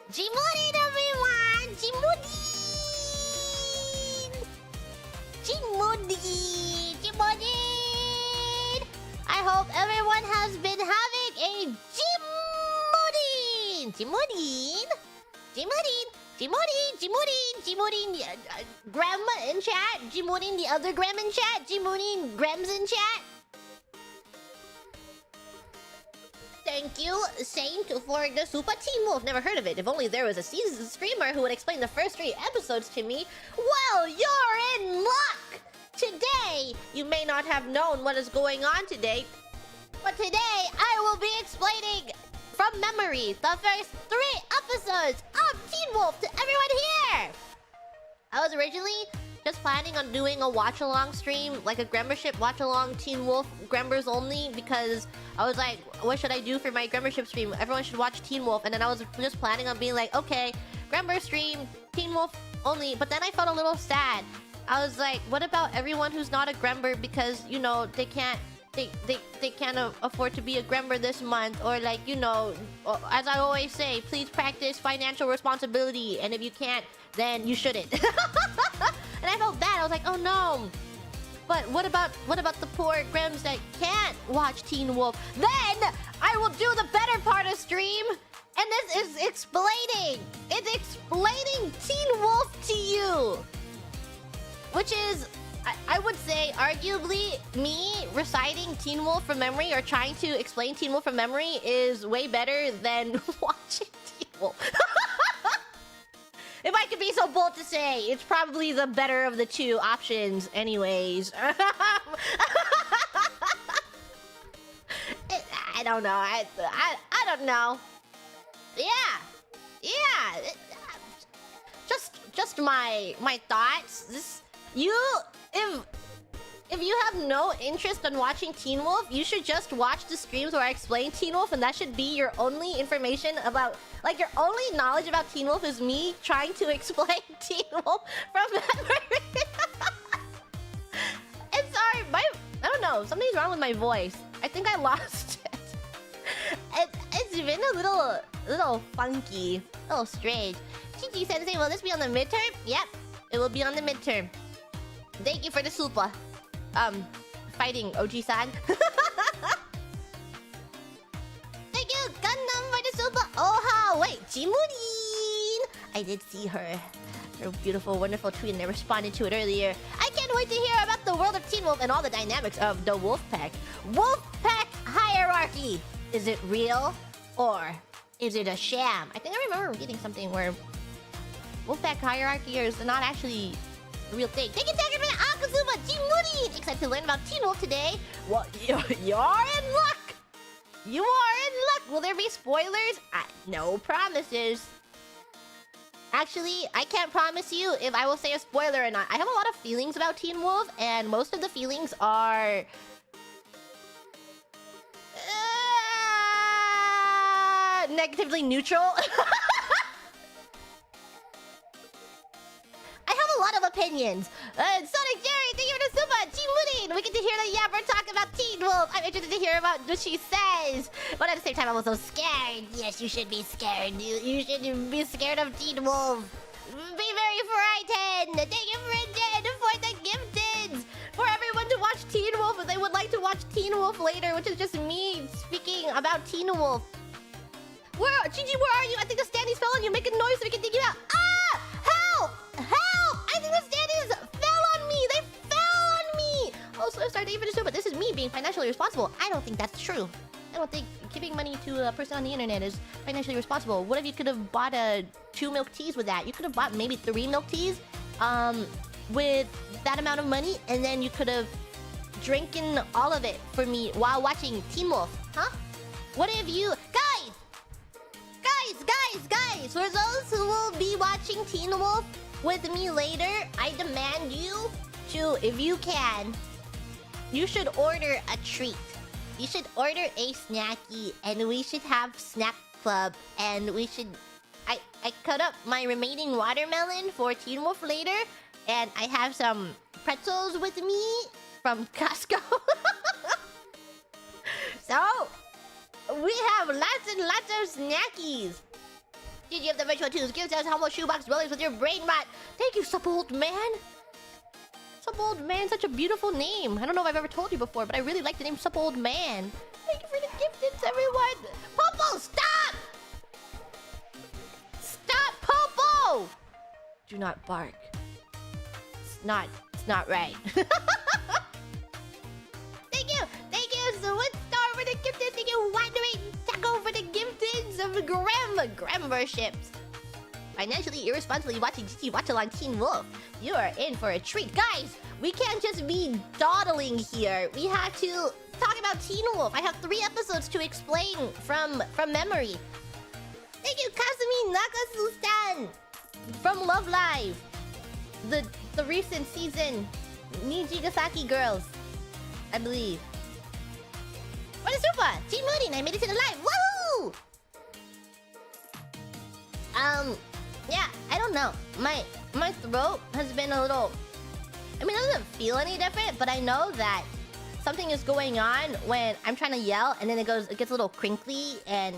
Jimurin, everyone! Jimurin! Jimurin! Jimurin! I hope everyone has been having a Jimurin! Jimurin! Jimurin! Jimurin! Jimurin! Jimurin! Grandma in chat! Jimurin the other Graham in chat! Jimurin Grams in chat! Thank you, Saint, for the Super Teen Wolf. Never heard of it. If only there was a seasoned streamer who would explain the first 3 episodes to me. Well, you're in luck! Today, you may not have known what is going on today, but today I will be explaining from memory the first 3 episodes of Teen Wolf to everyone here! I was originally just planning on doing a watch-along stream, like a Grammarship watch-along Teen Wolf Grammars only, because I was like, what should I do for my Grammarship stream? Everyone should watch Teen Wolf, and then I was just planning on being like, okay, Grammar stream, Teen Wolf only, but then I felt a little sad. I was like, what about everyone who's not a Grammar because, you know, they can't afford to be a Grammar this month, or like, you know, as I always say, please practice financial responsibility, and if you can't, then you shouldn't. And I felt bad. I was like, oh no. But what about the poor Grams that can't watch Teen Wolf? Then I will do the better part of stream, and this is explaining. It's explaining Teen Wolf to you, which is, I would say, arguably, me reciting Teen Wolf from memory or trying to explain Teen Wolf from memory is way better than watching Teen Wolf. If I could be so bold to say, it's probably the better of the 2 options anyways. I don't know. I don't know. Yeah. Just my thoughts. If you have no interest in watching Teen Wolf, you should just watch the streams where I explain Teen Wolf, and that should be your only information about, like, your only knowledge about Teen Wolf is me trying to explain Teen Wolf from memory. And sorry, I don't know, something's wrong with my voice. I think I lost it. It's been a little funky, a little strange. GG Sensei, will this be on the midterm? Yep, it will be on the midterm. Thank you for the super. Fighting OG-san. Thank you, Gundam, for the super. Oh, wait, Jimurin. I did see her beautiful, wonderful tweet, and I responded to it earlier. I can't wait to hear about the world of Teen Wolf and all the dynamics of the Wolfpack. Wolfpack hierarchy. Is it real or is it a sham? I think I remember reading something where Wolfpack hierarchy is not actually a real thing. Thank you, Tiger, for the Akazuma Jimurin! Excited to learn about Teen Wolf today. Well, you're in luck! You are in luck! Will there be spoilers? No promises. Actually, I can't promise you if I will say a spoiler or not. I have a lot of feelings about Teen Wolf, and most of the feelings are negatively neutral. I have a lot of opinions. Sonic Jerry, thank you for the super. Jimurin, we get to hear the Yapper talk about Teen Wolf. I'm interested to hear about what she says. But at the same time, I'm also scared. Yes, you should be scared. You should be scared of Teen Wolf. Be very frightened. Thank you, Frigid, for the gifted. For everyone to watch Teen Wolf if they would like to watch Teen Wolf later, which is just me speaking about Teen Wolf. Gigi, where are you? I think the standees fell on you. Make a noise so we can dig you out. Ah! Help! Help! I think the standees fell on me. They fell on me. Also, sorry to even assume, but this is me being financially responsible. I don't think that's true. I don't think giving money to a person on the internet is financially responsible. What if you could have bought 2 milk teas with that? You could have bought maybe 3 milk teas with that amount of money, and then you could have drinking all of it for me while watching Teen Wolf. Huh? What if you... Guys, for those who will be watching Teen Wolf with me later, I demand you to, if you can, you should order a treat. You should order a snacky, and we should have snack club, and we should... I cut up my remaining watermelon for Teen Wolf later, and I have some pretzels with me from Costco. So, we have lots and lots of snackies. GG of the virtual twos. Give us humble shoebox dwellers with your brain rot. Thank you, Sup Old Man. Sup Old Man, such a beautiful name. I don't know if I've ever told you before, but I really like the name Sup Old Man. Thank you for the gifteds, everyone. Popo, stop! Stop, Popo! Do not bark. It's not right. Thank you, so what star for the gifteds? Thank you, Wandering Taco for the gifteds of Grammerships. Financially irresponsibly watching GG Watch on Teen Wolf. You are in for a treat. Guys, we can't just be dawdling here. We have to talk about Teen Wolf. I have 3 episodes to explain from memory. Thank you, Kazumi Nakasu-stan from Love Live. The recent season, Nijigasaki Girls, I believe. What is Super? Team Moody, I made it to the live. Woohoo! Yeah, I don't know. My throat has been a little... I mean, it doesn't feel any different, but I know that something is going on when I'm trying to yell, and then it gets a little crinkly and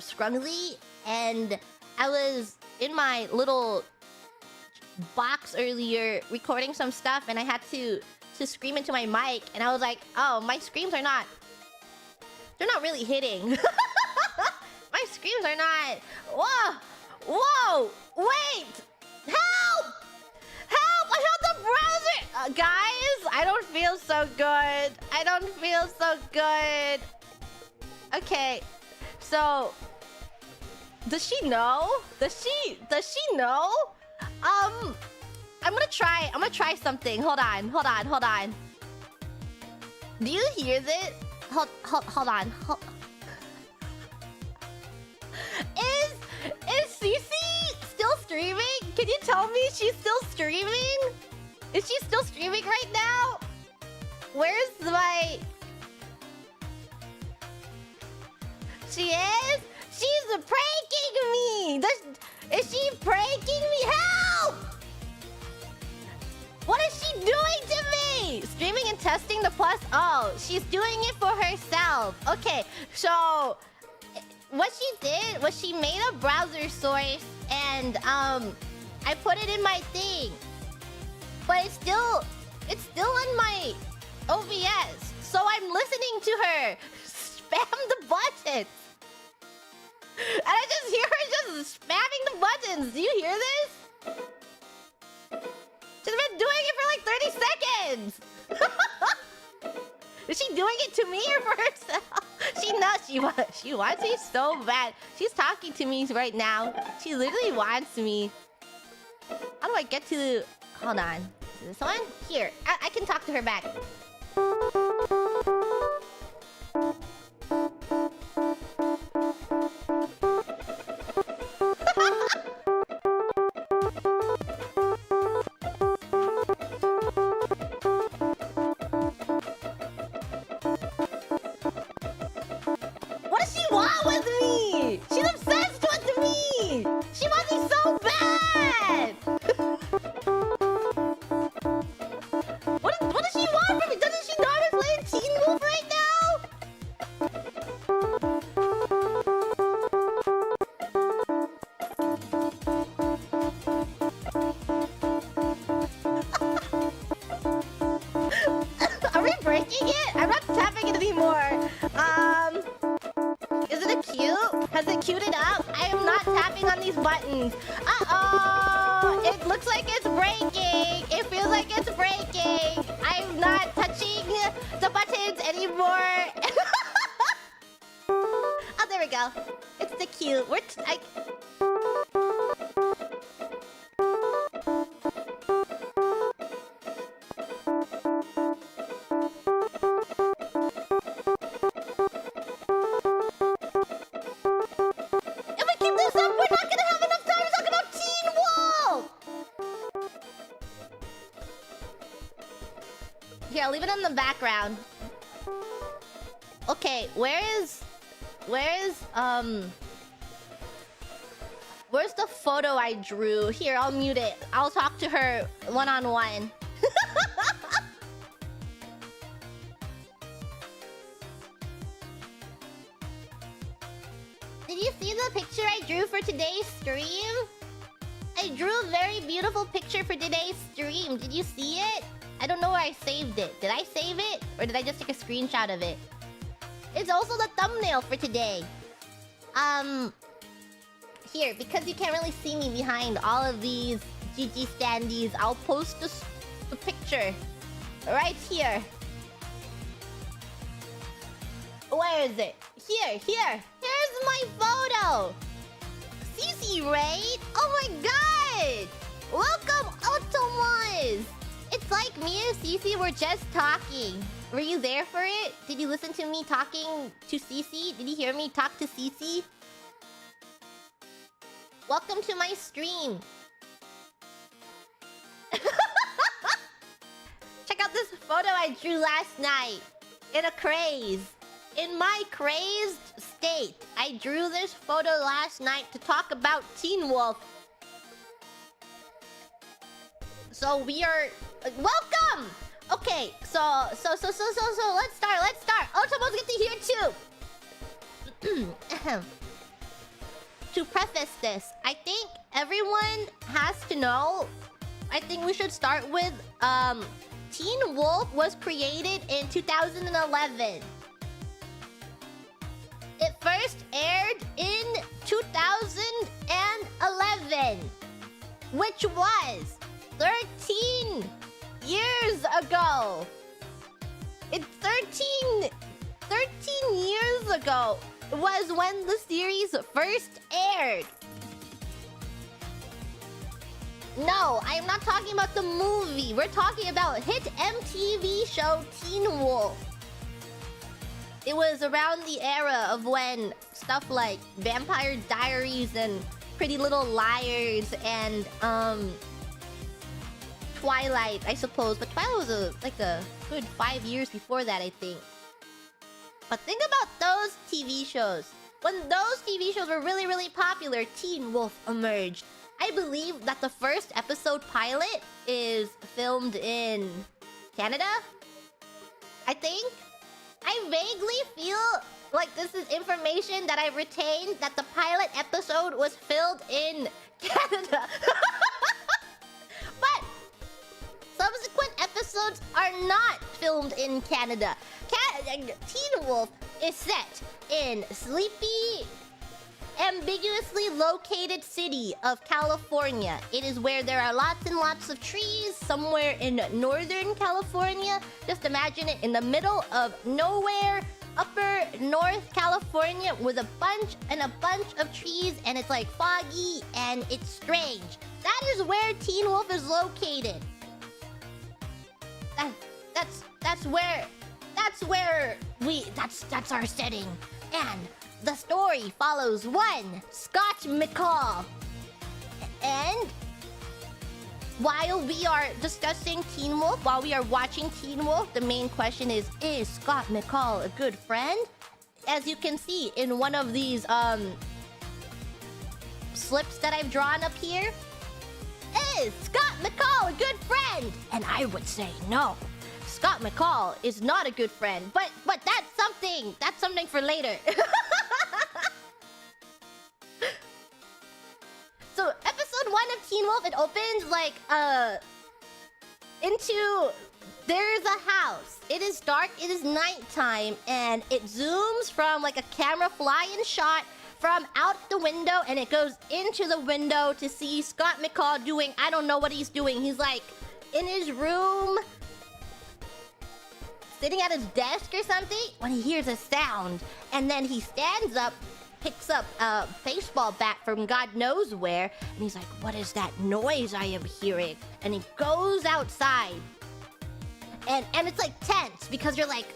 scrungly. And I was in my little box earlier recording some stuff, and I had to scream into my mic, and I was like, oh, my screams are not... They're not really hitting. My screams are not... Whoa! Whoa! Wait! Help! Help! I have the browser! Guys, I don't feel so good. I don't feel so good. Okay, so... Does she know? Does she know? I'm gonna try something. Hold on. Do you hear this? Hold on. Is Cece still streaming? Can you tell me she's still streaming? Is she still streaming right now? Where's my... She is? She's pranking me! Is she pranking me? Help! What is she doing to me? Streaming and testing the plus... Oh, she's doing it for herself. Okay, so... What she did was she made a browser source and I put it in my thing. But it's still on my OBS. So I'm listening to her spam the buttons. And I just hear her just spamming the buttons. Do you hear this? She's been doing it for like 30 seconds. Is she doing it to me or for herself? She knows she wants me so bad. She's talking to me right now. She literally wants me. How do I get to... Hold on. Is this one? Here. I can talk to her back. What does she want with me? She's obsessed with me. She wants me so bad. What does she want from me? Doesn't she know I'm playing Teen Wolf right now? Are we breaking it? I'm not tapping it anymore. Is it a cute? Has it queued it up? I am not tapping on these buttons. Uh-oh! It looks like it's breaking. It feels like it's breaking. I'm not touching the buttons anymore. Oh, there we go. It's the cute. If we keep this up, we're not gonna have enough time to talk about Teen Wolf! Here, I'll leave it in the background. Okay, where's the photo I drew? Here, I'll mute it. I'll talk to her one-on-one. Did you see the picture I drew do for today's stream? I drew a very beautiful picture for today's stream. Did you see it? I don't know where I saved it. Did I save it? Or did I just take a screenshot of it? It's also the thumbnail for today. Here, because you can't really see me behind all of these GG standees, I'll post the picture right here. Where is it? Here. Here's my photo. Cece, right? Oh my god! Welcome, Otomos! It's like me and Cece were just talking. Were you there for it? Did you listen to me talking to Cece? Did you hear me talk to Cece? Welcome to my stream. Check out this photo I drew last night. In a craze. In my crazed state. I drew this photo last night to talk about Teen Wolf. So we are... welcome! Okay, so let's start. Otomos get to hear too. To preface this, I think everyone has to know. I think we should start with Teen Wolf was created in 2011. It first aired in 2011, which was 13 years ago. It's 13 years ago was when the series first aired. No, I'm not talking about the movie. We're talking about hit MTV show Teen Wolf. It was around the era of when stuff like Vampire Diaries and Pretty Little Liars and Twilight, I suppose. But Twilight was like a good 5 years before that, I think. But think about those TV shows. When those TV shows were really, really popular, Teen Wolf emerged. I believe that the first episode pilot is filmed in Canada, I think. I vaguely feel like this is information that I retained, that the pilot episode was filmed in Canada. But subsequent episodes are not filmed in Canada. Teen Wolf is set in sleepy, ambiguously located city of California. It is where there are lots and lots of trees, somewhere in Northern California. Just imagine it in the middle of nowhere, upper North California, with a bunch of trees, and it's like foggy and it's strange. That is where Teen Wolf is located. That's our setting. And the story follows one Scott McCall. And while we are discussing Teen Wolf, while we are watching Teen Wolf, the main question is Scott McCall a good friend? As you can see in one of these slips that I've drawn up here, is Scott McCall a good friend? And I would say no. Scott McCall is not a good friend, but that's something for later. So episode 1 of Teen Wolf, it opens like into there's a house. It is dark, it is nighttime, and it zooms from like a camera fly-in shot from out the window, and it goes into the window to see Scott McCall doing, I don't know what he's doing. He's like in his room, sitting at his desk or something, when he hears a sound. And then he stands up, picks up a baseball bat from God knows where, and he's like, what is that noise I am hearing? And he goes outside. And it's like tense, because you're like,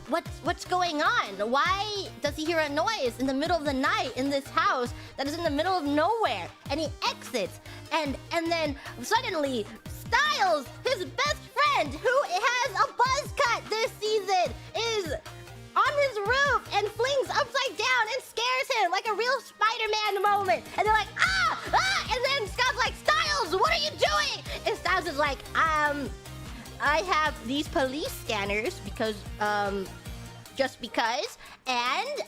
what's going on? Why does he hear a noise in the middle of the night in this house that is in the middle of nowhere? And he exits, and then suddenly Styles, his best friend, who has a buzz cut this season, is on his roof and flings upside down and scares him like a real Spider-Man moment. And they're like, ah! And then Scott's like, Styles, what are you doing? And Styles is like, I have these police scanners because, just because, and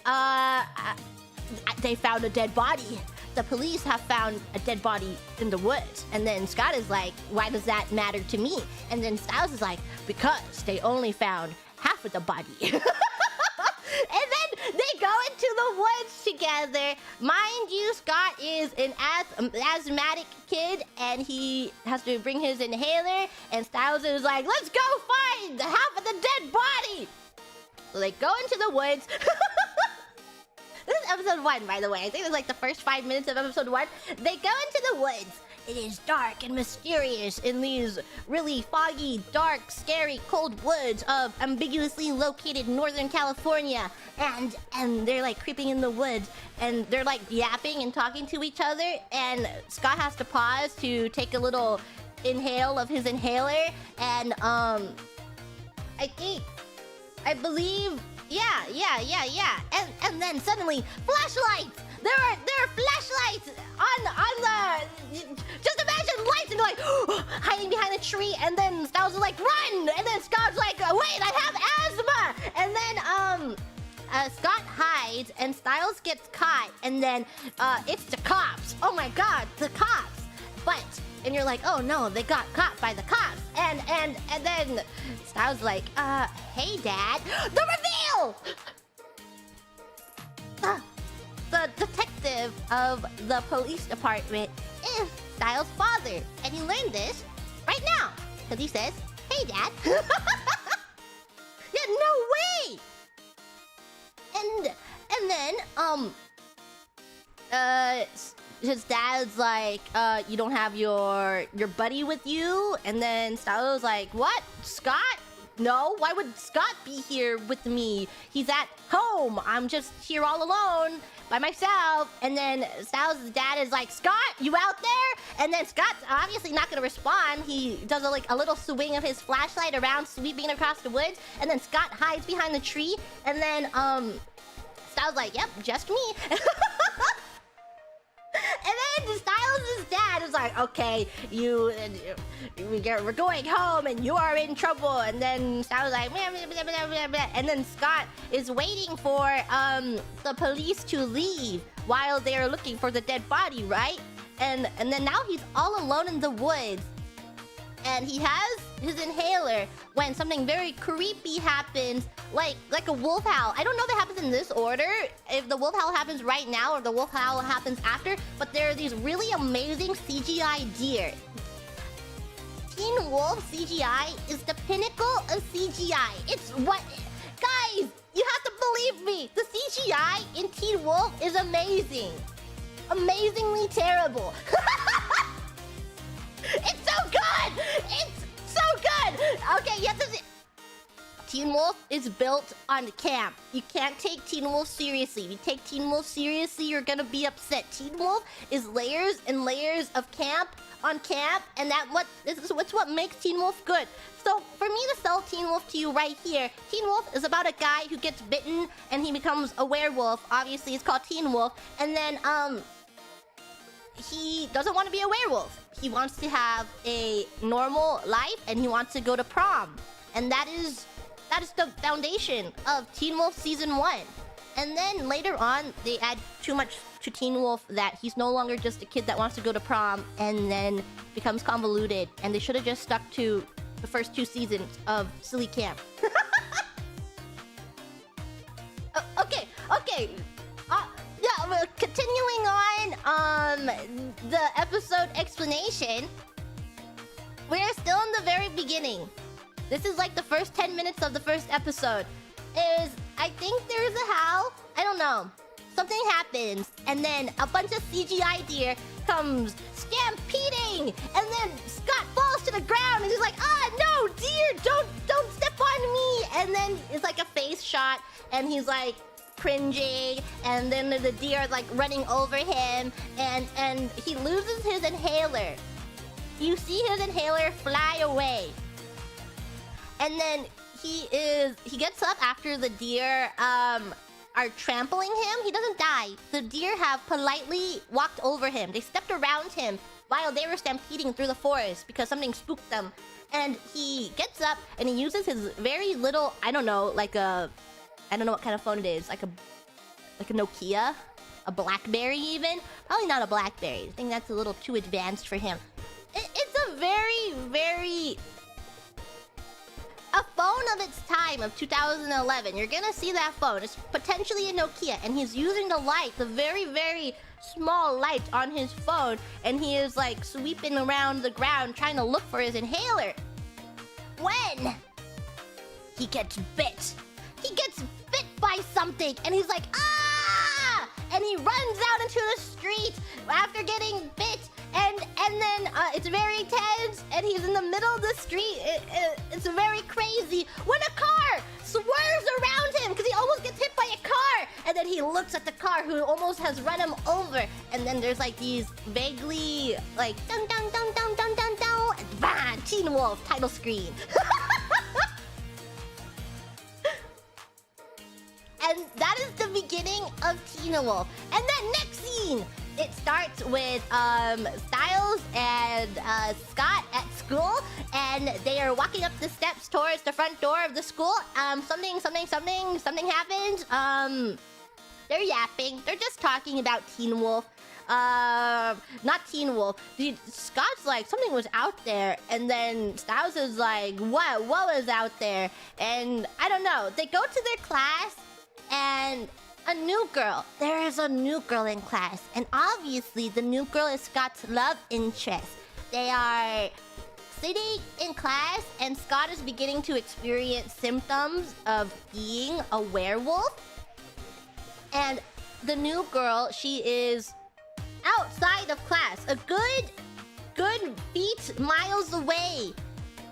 they found a dead body. the police have found a dead body in the woods. And then Scott is like, why does that matter to me? And then Styles is like, because they only found half of the body. And then they go into the woods together. Mind you, Scott is an asthmatic kid, and he has to bring his inhaler. And Styles is like, let's go find half of the dead body. So they go into the woods. This is episode 1, by the way. I think it was like the first 5 minutes of episode 1. They go into the woods. It is dark and mysterious in these really foggy, dark, scary, cold woods of ambiguously located Northern California. And they're like creeping in the woods, and they're like yapping and talking to each other. And Scott has to pause to take a little inhale of his inhaler. And I believe, yeah. And then suddenly, flashlights. There are flashlights on the. Just imagine lights, and they're like hiding behind a tree. And then Styles is like, run! And then Scott's like, wait, I have asthma. And then Scott hides, and Styles gets caught. And then it's the cops. Oh my God, the cops! And you're like, oh no, they got caught by the cops. And then Styles is like, hey Dad, the reveal! The detective of the police department is Styles' father. And he learned this right now. Because he says, hey Dad. Yeah, no way! And then, his dad's like, you don't have your buddy with you? And then Styles like, what? Scott? No, why would Scott be here with me? He's at home. I'm just here all alone by myself. And then Styles' dad is like, Scott, you out there? And then Scott's obviously not gonna respond. He does a little swing of his flashlight around, sweeping across the woods. And then Scott hides behind the tree. And then Styles like, yep, just me. And then Styles' dad is like, okay, we're going home and you are in trouble. And then Styles is like, blah, blah, blah, blah, blah. And then Scott is waiting for the police to leave while they are looking for the dead body, right? And then now he's all alone in the woods. And he has his inhaler when something very creepy happens, like a wolf howl. I don't know if it happens in this order, if the wolf howl happens right now or the wolf howl happens after, but there are these really amazing CGI deer. Teen Wolf CGI is the pinnacle of CGI. It's what... Guys, you have to believe me. The CGI in Teen Wolf is amazing. Amazingly terrible. It's so good! It's so good! Okay, yes, Teen Wolf is built on camp. You can't take Teen Wolf seriously. If you take Teen Wolf seriously, you're gonna be upset. Teen Wolf is layers and layers of camp on camp, and this is what makes Teen Wolf good. So for me to sell Teen Wolf to you right here, Teen Wolf is about a guy who gets bitten and he becomes a werewolf. Obviously, it's called Teen Wolf. And then he doesn't want to be a werewolf. He wants to have a normal life, and he wants to go to prom. And that is the foundation of Teen Wolf Season 1. And then later on, they add too much to Teen Wolf that he's no longer just a kid that wants to go to prom, and then becomes convoluted. And they should have just stuck to the first 2 seasons of Silly Camp. Okay. Yeah, continuing on the episode explanation, we're still in the very beginning. This is like the first 10 minutes of the first episode. I think there's a howl. I don't know. Something happens, and then a bunch of CGI deer comes stampeding, and then Scott falls to the ground, and he's like, no, deer, don't step on me. And then it's like a face shot, and he's like cringing, and then the deer are like running over him, and he loses his inhaler. You see his inhaler fly away, and then he gets up after the deer are trampling him. He doesn't die. The deer have politely walked over him. They stepped around him while they were stampeding through the forest because something spooked them. And he gets up and he uses his very little, I don't know what kind of phone it is, like a Nokia. a BlackBerry even. Probably not a BlackBerry. I think that's a little too advanced for him. It's a very... a phone of its time of 2011. You're gonna see that phone. It's potentially a Nokia, and he's using the light, the very small light on his phone, and he is like sweeping around the ground trying to look for his inhaler. When he gets bit. He gets bit by something, and he's like, ah! And he runs out into the street after getting bit, and then it's very tense, and he's in the middle of the street. It's very crazy when a car swerves around him because he almost gets hit by a car, and then he looks at the car who almost has run him over, and then there's like these vaguely like dun dun dun dun dun dun dun, and bah, Teen Wolf title screen. And that is the beginning of Teen Wolf. And that next scene, it starts with Styles and Scott at school, and they are walking up the steps towards the front door of the school. Something happened. They're yapping. They're just talking about Teen Wolf. Not Teen Wolf. Dude, Scott's like, something was out there, and then Styles is like, what was out there? And I don't know. They go to their class, and there is a new girl in class, and obviously the new girl is Scott's love interest. They are sitting in class, and Scott is beginning to experience symptoms of being a werewolf. And the new girl, she is outside of class, a good feet miles away,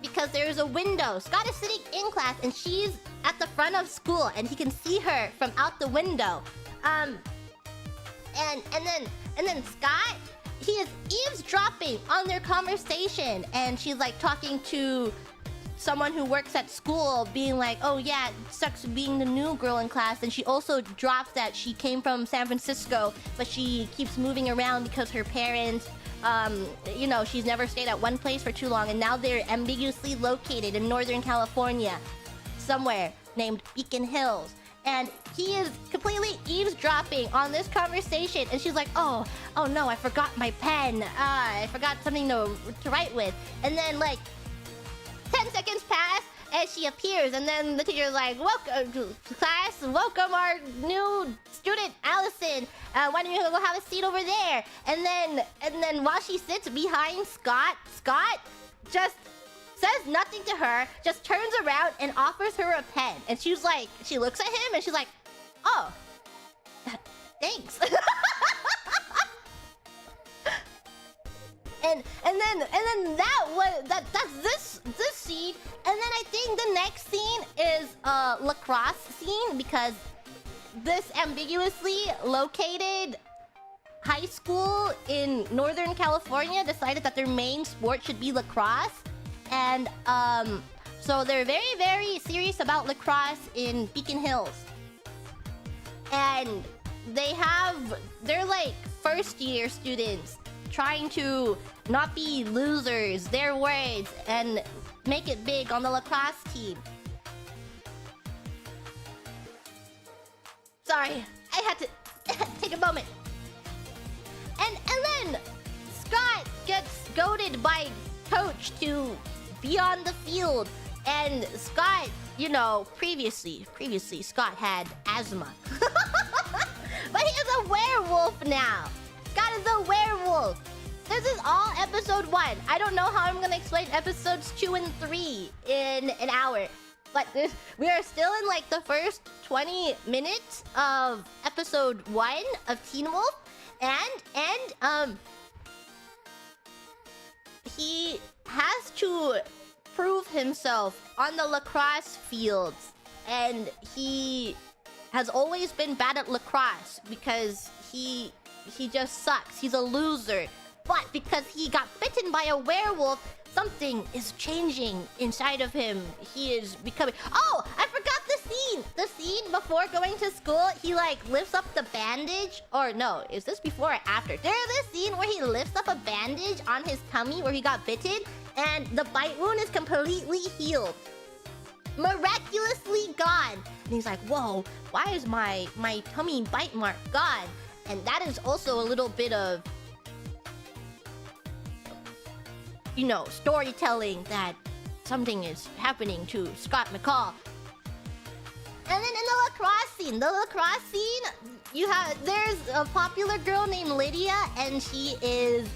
because there's a window. Scott is sitting in class, and she's at the front of school, and he can see her from out the window. And then Scott, he is eavesdropping on their conversation, and she's like talking to someone who works at school, being like, oh yeah, it sucks being the new girl in class. And she also drops that she came from San Francisco, but she keeps moving around because her parents, you know, she's never stayed at one place for too long, and now they're ambiguously located in Northern California, somewhere named Beacon Hills. And he is completely eavesdropping on this conversation, and she's like, oh no, I forgot my pen. I forgot something to write with. And then like 10 seconds pass, and she appears, and then the teacher's like, welcome to class, welcome our new student, Allison. Why don't you go have a seat over there? And then while she sits behind Scott just says nothing to her, just turns around and offers her a pen. And she's like, she looks at him, and she's like, oh, thanks. And then that's this scene. And then I think the next scene is a lacrosse scene, because this ambiguously located high school in Northern California decided that their main sport should be lacrosse. And so they're very serious about lacrosse in Beacon Hills. And they're like first year students trying to not be losers, their words, and make it big on the lacrosse team. Sorry, I had to take a moment. And then Scott gets goaded by Coach to be on the field. And Scott, you know, previously Scott had asthma. But he is a werewolf now. Scott is a werewolf. This is all episode 1. I don't know how I'm gonna explain episodes 2 and 3 in an hour. But we are still in like the first 20 minutes of episode 1 of Teen Wolf. And he has to prove himself on the lacrosse fields. And he has always been bad at lacrosse because he just sucks. He's a loser. But because he got bitten by a werewolf, something is changing inside of him. He is becoming... Oh, I forgot the scene! The scene before going to school, he like lifts up the bandage. Or no, is this before or after? There's this scene where he lifts up a bandage on his tummy where he got bitten, and the bite wound is completely healed. Miraculously gone. And he's like, whoa, why is my tummy bite mark gone? And that is also a little bit of, you know, storytelling that something is happening to Scott McCall. And then in the lacrosse scene, there's a popular girl named Lydia, and she is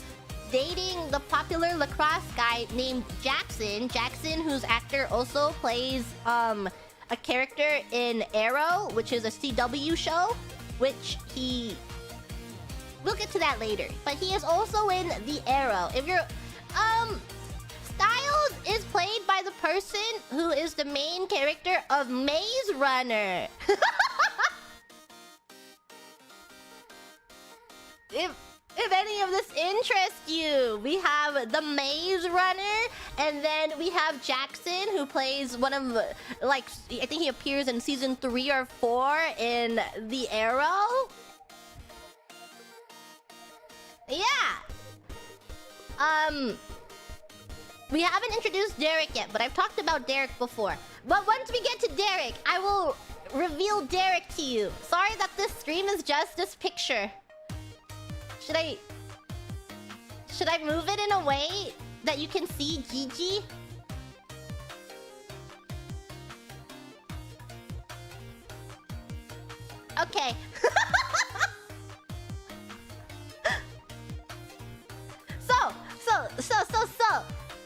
dating the popular lacrosse guy named Jackson. Jackson, whose actor also plays a character in Arrow, which is a CW show, which we'll get to that later. But he is also in The Arrow. If you're Styles is played by the person who is the main character of Maze Runner. If any of this interests you, we have the Maze Runner, and then we have Jackson, who plays one of, like, I think he appears in season 3 or 4 in The Arrow. Yeah. We haven't introduced Derek yet, but I've talked about Derek before. But once we get to Derek, I will reveal Derek to you. Sorry that this stream is just this picture. Should I move it in a way that you can see Gigi? Okay. So,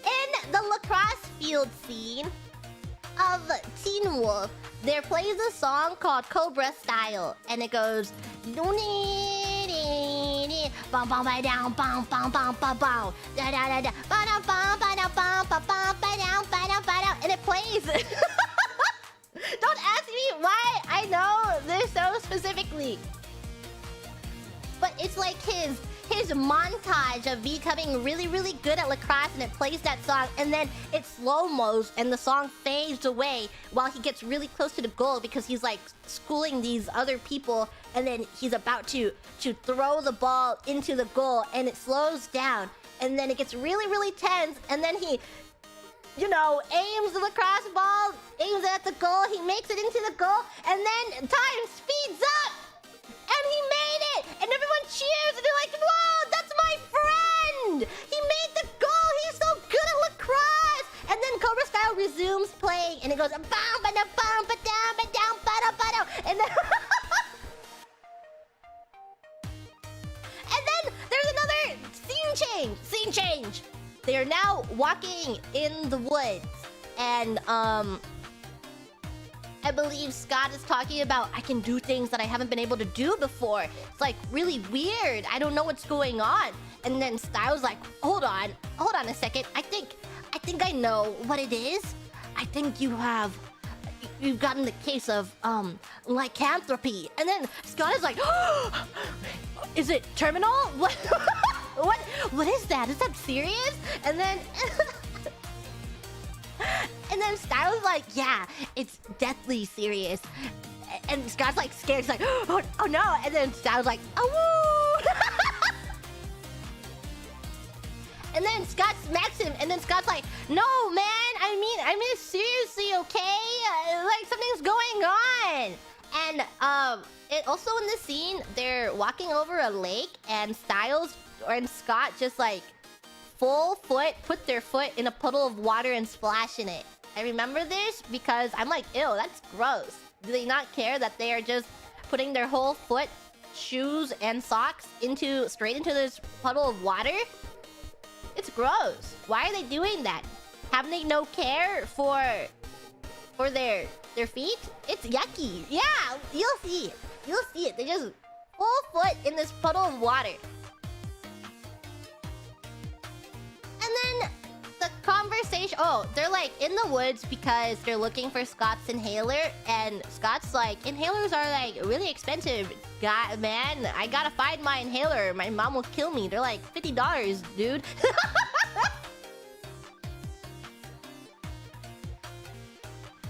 in the lacrosse field scene of Teen Wolf, there plays a song called Cobra Style, and it goes, and it plays. Don't ask me why I know this so specifically, but it's like his montage of becoming really, really good at lacrosse, and it plays that song, and then it slow-mos, and the song fades away while he gets really close to the goal because he's like schooling these other people, and then he's about to throw the ball into the goal, and it slows down, and then it gets really, really tense, and then he, you know, aims the lacrosse ball, aims it at the goal, he makes it into the goal, and then time speeds up! And he made it! And everyone cheers and they're like, whoa, that's my friend! He made the goal! He's so good at lacrosse! And then Cobra Style resumes playing and it goes, bam, ba da bam, ba down, ba down, ba da ba da. And then and then there's another scene change. They are now walking in the woods, and I believe Scott is talking about, I can do things that I haven't been able to do before. It's like really weird. I don't know what's going on. And then Styles like, hold on a second. I think I know what it is. I think you've gotten the case of lycanthropy. And then Scott is like, oh, is it terminal? What is that? Is that serious? And then and then Styles like, yeah, it's deathly serious. And Scott's like scared. He's like, oh no. And then Styles like, oh woo. And then Scott smacks him. And then Scott's like, no, man. I mean, seriously, okay? Like, something's going on. And it also in this scene, they're walking over a lake, and Styles and Scott just like full foot put their foot in a puddle of water and splash in it. I remember this because I'm like, ew, that's gross. Do they not care that they are just putting their whole foot, shoes, and socks straight into this puddle of water? It's gross. Why are they doing that? Have they no care for their feet? It's yucky. Yeah, you'll see it. You'll see it. They just full foot in this puddle of water. And then the conversation, they're like in the woods because they're looking for Scott's inhaler, and Scott's like, inhalers are like really expensive, man. I gotta find my inhaler. My mom will kill me. They're like $50, dude.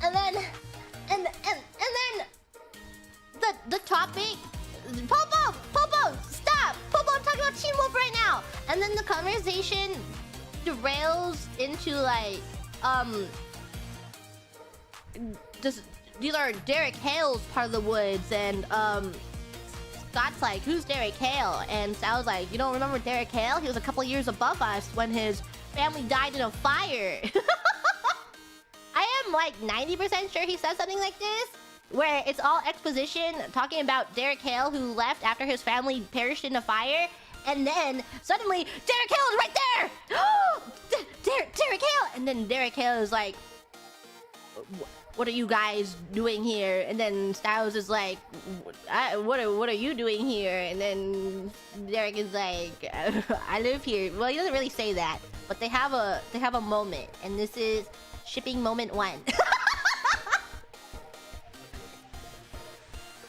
And then the topic, Popo, stop, Popo, I'm talking about Teen Wolf right now. And then the conversation derails into like, these are Derek Hale's part of the woods, and Scott's like, who's Derek Hale? And Sal's like, you don't remember Derek Hale? He was a couple years above us when his family died in a fire. I am like 90% sure he said something like this, where it's all exposition talking about Derek Hale who left after his family perished in a fire. And then suddenly Derek Hale is right there. Derek Hale. And then Derek Hale is like, what are you guys doing here? And then Styles is like, what are you doing here? And then Derek is like, I live here. Well, he doesn't really say that, but they have a moment, and this is shipping moment 1.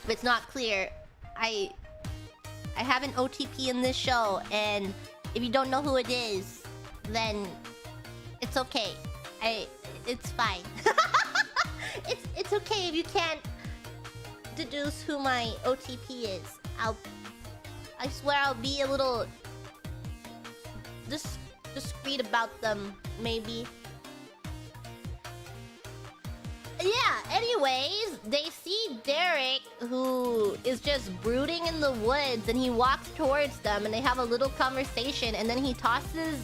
If it's not clear, I have an OTP in this show, and if you don't know who it is, then it's okay. It's fine. It's okay if you can't deduce who my OTP is. I swear I'll be a little discreet about them, maybe. Yeah, anyways, they see Derek, who is just brooding in the woods, and he walks towards them, and they have a little conversation, and then he tosses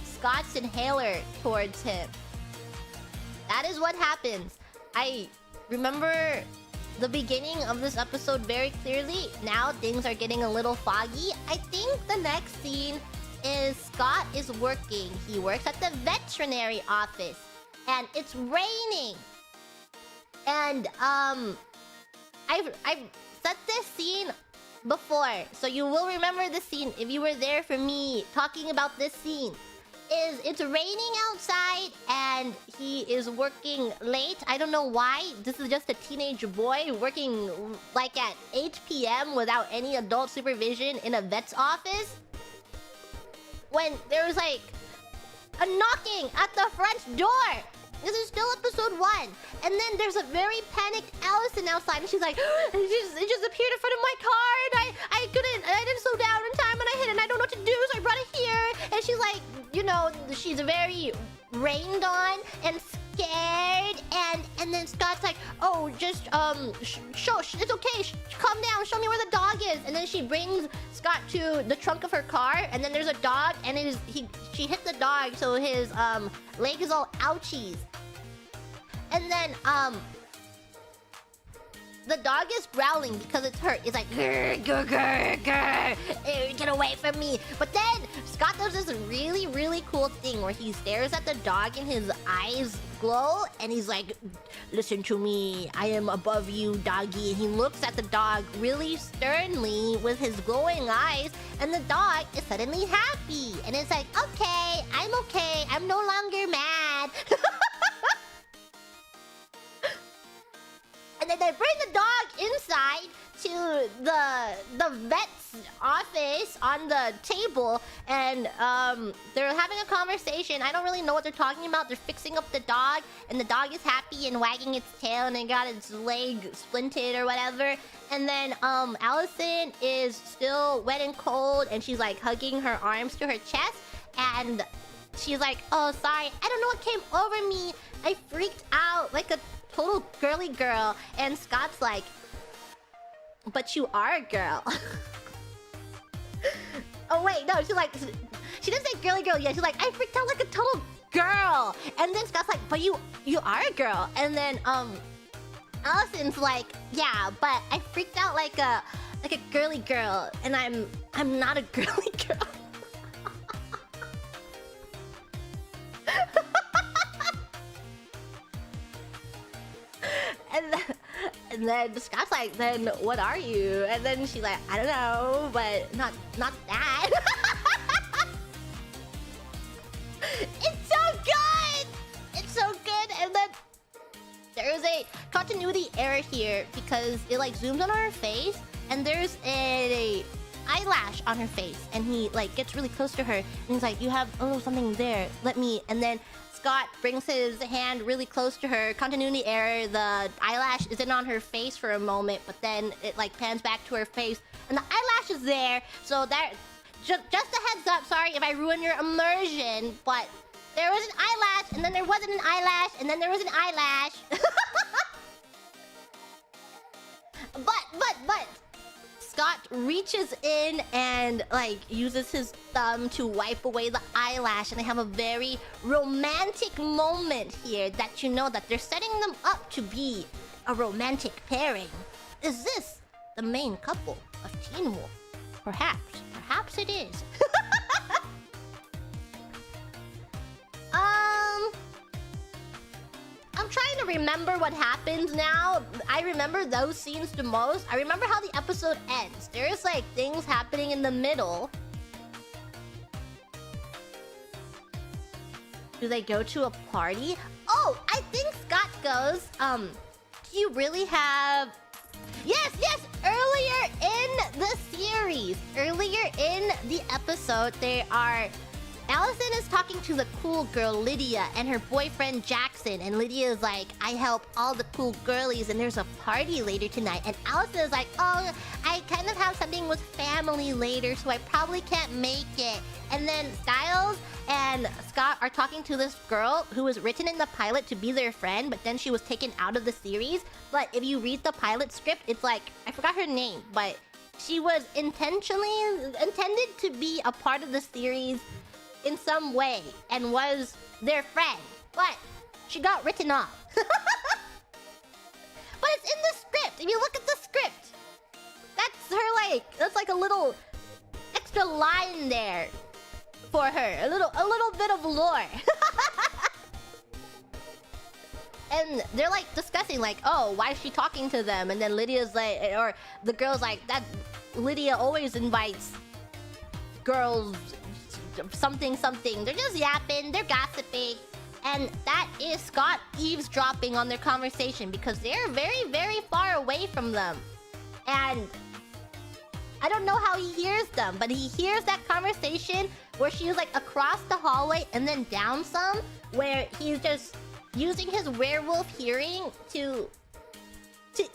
Scott's inhaler towards him. That is what happens. I remember the beginning of this episode very clearly. Now things are getting a little foggy. I think the next scene is Scott is working. He works at the veterinary office, and it's raining. And I've set this scene before, so you will remember the scene if you were there for me talking about this scene. It's raining outside and he is working late. I don't know why. This is just a teenage boy working like at 8 p.m. without any adult supervision in a vet's office. When there was like a knocking at the front door. This is still episode 1. And then there's a very panicked Allison outside, and she's like, it just appeared in front of my car, and I didn't slow down in time, and I hit it, and I don't know what to do, so I brought it here. And she's like, you know, she's very rained on and scared, and then Scott's like, oh, just it's okay, calm down, show me where the dog is. And then she brings Scott to the trunk of her car, and then there's a dog, and she hit the dog, so his leg is all ouchies. And then the dog is growling because it's hurt. It's like, grr, grr, grr, grr, get away from me. But then Scott does this really, really cool thing where he stares at the dog and his eyes glow, and he's like, listen to me, I am above you, doggy. And he looks at the dog really sternly with his glowing eyes, and the dog is suddenly happy. And it's like, okay, I'm no longer mad. And then they bring the dog inside to the vet's office on the table, and they're having a conversation. I don't really know what they're talking about. They're fixing up the dog, and the dog is happy and wagging its tail, and it got its leg splinted or whatever. And then Allison is still wet and cold, and she's like hugging her arms to her chest, and she's like, oh, sorry, I don't know what came over me. I freaked out like a total girly girl. And Scott's like, but you are a girl. Oh wait, no, she didn't say girly girl yet. She's like, I freaked out like a total girl. And then Scott's like, but you are a girl. And then Allison's like, yeah, but I freaked out like a girly girl, and I'm not a girly girl. And then Scott's like, then what are you? And then she's like, I don't know, but not that. It's so good! It's so good! And then there's a continuity error here because it like zooms on her face, and there's a eyelash on her face, and he like gets really close to her, and he's like, you have a little something there, let me. And then Scott brings his hand really close to her. Continuity error, the eyelash isn't on her face for a moment, but then it like pans back to her face, and the eyelash is there. So that, just a heads up, sorry if I ruin your immersion, but there was an eyelash, and then there wasn't an eyelash, and then there was an eyelash. But Scott reaches in and like uses his thumb to wipe away the eyelash, and they have a very romantic moment here that you know that they're setting them up to be a romantic pairing. Is this the main couple of Teen Wolf? Perhaps it is. I'm trying to remember what happens now. I remember those scenes the most. I remember how the episode ends. There's like things happening in the middle. Do they go to a party? Oh, I think Scott goes, do you really have... Yes! Earlier in the series, earlier in the episode, Allison is talking to the cool girl Lydia and her boyfriend Jackson, and Lydia is like, I help all the cool girlies and there's a party later tonight. And Allison is like, oh, I kind of have something with family later, so I probably can't make it. And then Styles and Scott are talking to this girl who was written in the pilot to be their friend, but then she was taken out of the series. But if you read the pilot script, it's like, I forgot her name, but she was intended to be a part of the series in some way and was their friend, but she got written off. But it's in the script. If you look at the script, that's like a little extra line there for her, a little bit of lore. And they're like discussing like, oh, why is she talking to them? And then Lydia's like, or the girl's like, that Lydia always invites girls something. They're just yapping, they're gossiping, and that is Scott eavesdropping on their conversation because they're very, very far away from them. And I don't know how he hears them, but he hears that conversation where she's like across the hallway and then down some, where he's just using his werewolf hearing to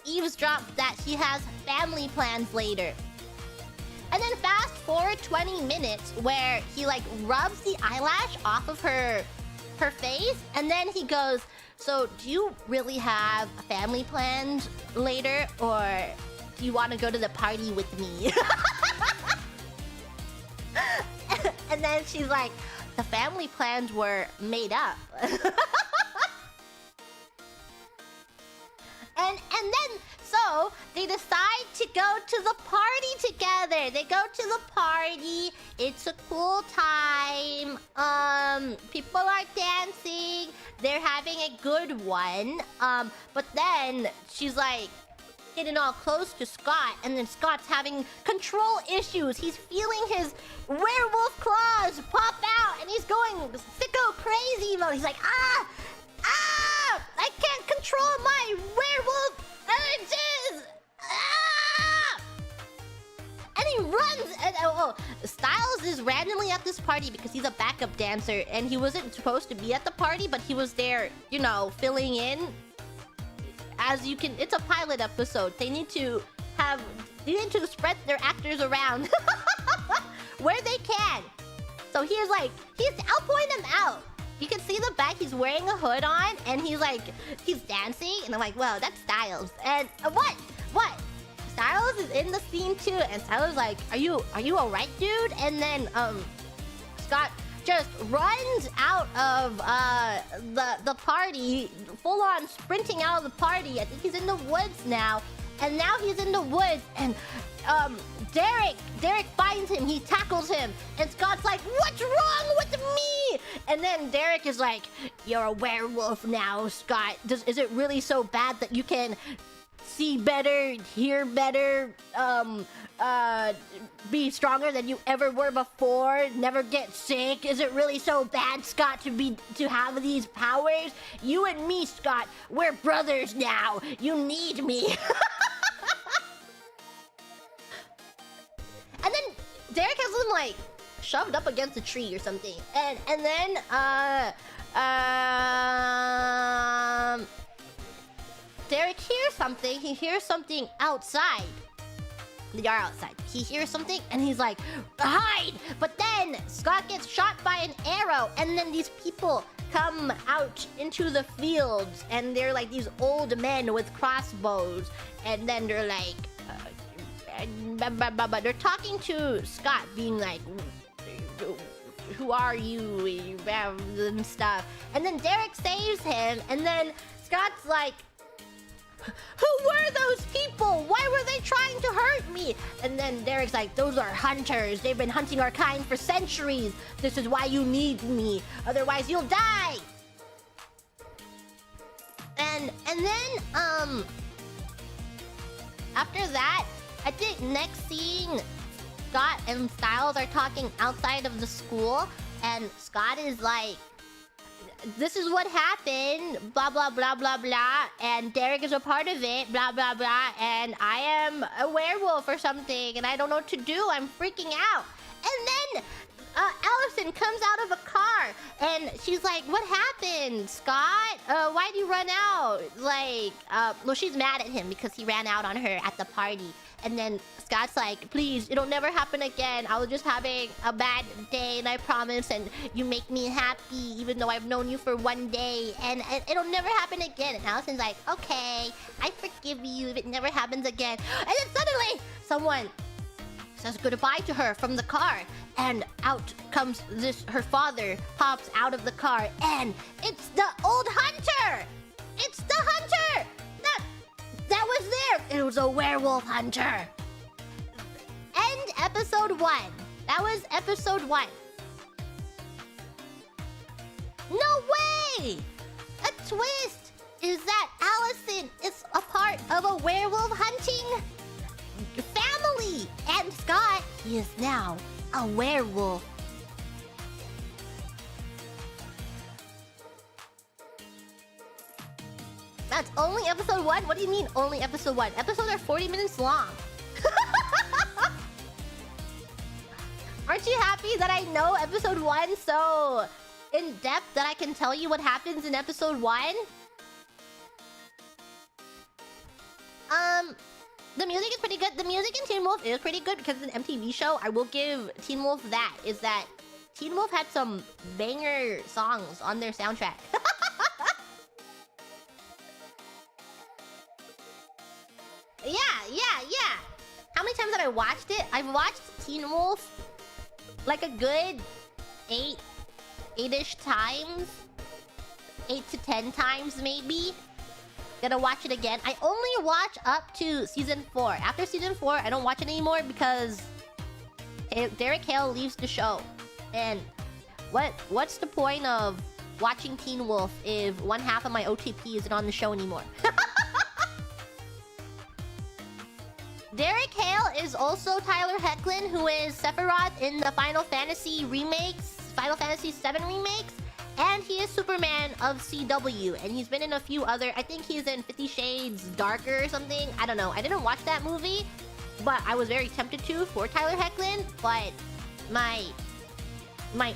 eavesdrop that she has family plans later. And then fast forward 20 minutes where he like rubs the eyelash off of her face, and then he goes, so do you really have family plans later, or do you want to go to the party with me? And then she's like, the family plans were made up. And then, so they decide to go to the party together. They go to the party. It's a cool time. People are dancing. They're having a good one. But then she's like getting all close to Scott, and then Scott's having control issues. He's feeling his werewolf claws pop out, and he's going sicko crazy mode. He's like, I can't control my werewolf urges! And he runs, and Styles is randomly at this party because he's a backup dancer, and he wasn't supposed to be at the party, but he was there, you know, filling in. As you can, it's a pilot episode. They need to spread their actors around where they can. So I'll point him out. You can see the back, he's wearing a hood on, and he's dancing, and I'm like, well, that's Styles. And what? Styles is in the scene too, and Styles is like, are you alright, dude? And then Scott just runs out of the party, full on sprinting out of the party. I think he's in the woods now. And now he's in the woods, and Derek finds him, he tackles him, and Scott's like, what's wrong with me? And then Derek is like, you're a werewolf now, Scott. Is it really so bad that you can see better, hear better, be stronger than you ever were before, never get sick? Is it really so bad, Scott, to have these powers? You and me, Scott, we're brothers now. You need me. And then Derek has him like shoved up against a tree or something, and then Derek hears something. He hears something outside. They are outside. He hears something and he's like, hide! But then Scott gets shot by an arrow, and then these people come out into the fields, and they're like these old men with crossbows, and then they're like, they're talking to Scott, being like, who are you, and stuff. And then Derek saves him, and then Scott's like, who were those people? Why were they trying to hurt me? And then Derek's like, those are hunters. They've been hunting our kind for centuries. This is why you need me. Otherwise, you'll die. And then, after that, I think next scene, Scott and Styles are talking outside of the school, and Scott is like, this is what happened, blah, blah, blah, blah, blah, and Derek is a part of it, blah, blah, blah, and I am a werewolf or something, and I don't know what to do, I'm freaking out. And then Allison comes out of a car, and she's like, what happened, Scott? Why'd you run out? Like, well, she's mad at him because he ran out on her at the party. And then Scott's like, please, it'll never happen again. I was just having a bad day, and I promise, and you make me happy, even though I've known you for one day, and it'll never happen again. And Allison's like, okay, I forgive you if it never happens again. And then suddenly, someone says goodbye to her from the car, and out comes her father pops out of the car, and it's the old hunter! It's the hunter! That was there! It was a werewolf hunter! End episode 1. That was episode 1. No way! A twist is that Allison is a part of a werewolf hunting family! And Scott, he is now a werewolf. That's only episode 1? What do you mean only episode 1? Episodes are 40 minutes long. Aren't you happy that I know episode 1 so in depth that I can tell you what happens in episode 1? The music is pretty good. The music in Teen Wolf is pretty good because it's an MTV show. I will give Teen Wolf that. Is that Teen Wolf had some banger songs on their soundtrack. Yeah. How many times have I watched it? I've watched Teen Wolf like a good 8-ish times. 8 to 10 times maybe. Gonna watch it again. I only watch up to season 4. After season 4, I don't watch it anymore because Derek Hale leaves the show. And what's the point of watching Teen Wolf if one half of my OTP isn't on the show anymore? Derek Hale is also Tyler Hoechlin, who is Sephiroth in the Final Fantasy remakes, Final Fantasy VII remakes, and he is Superman of CW, and he's been in a few other, I think he's in 50 Shades Darker or something, I don't know, I didn't watch that movie, but I was very tempted to for Tyler Hoechlin, but my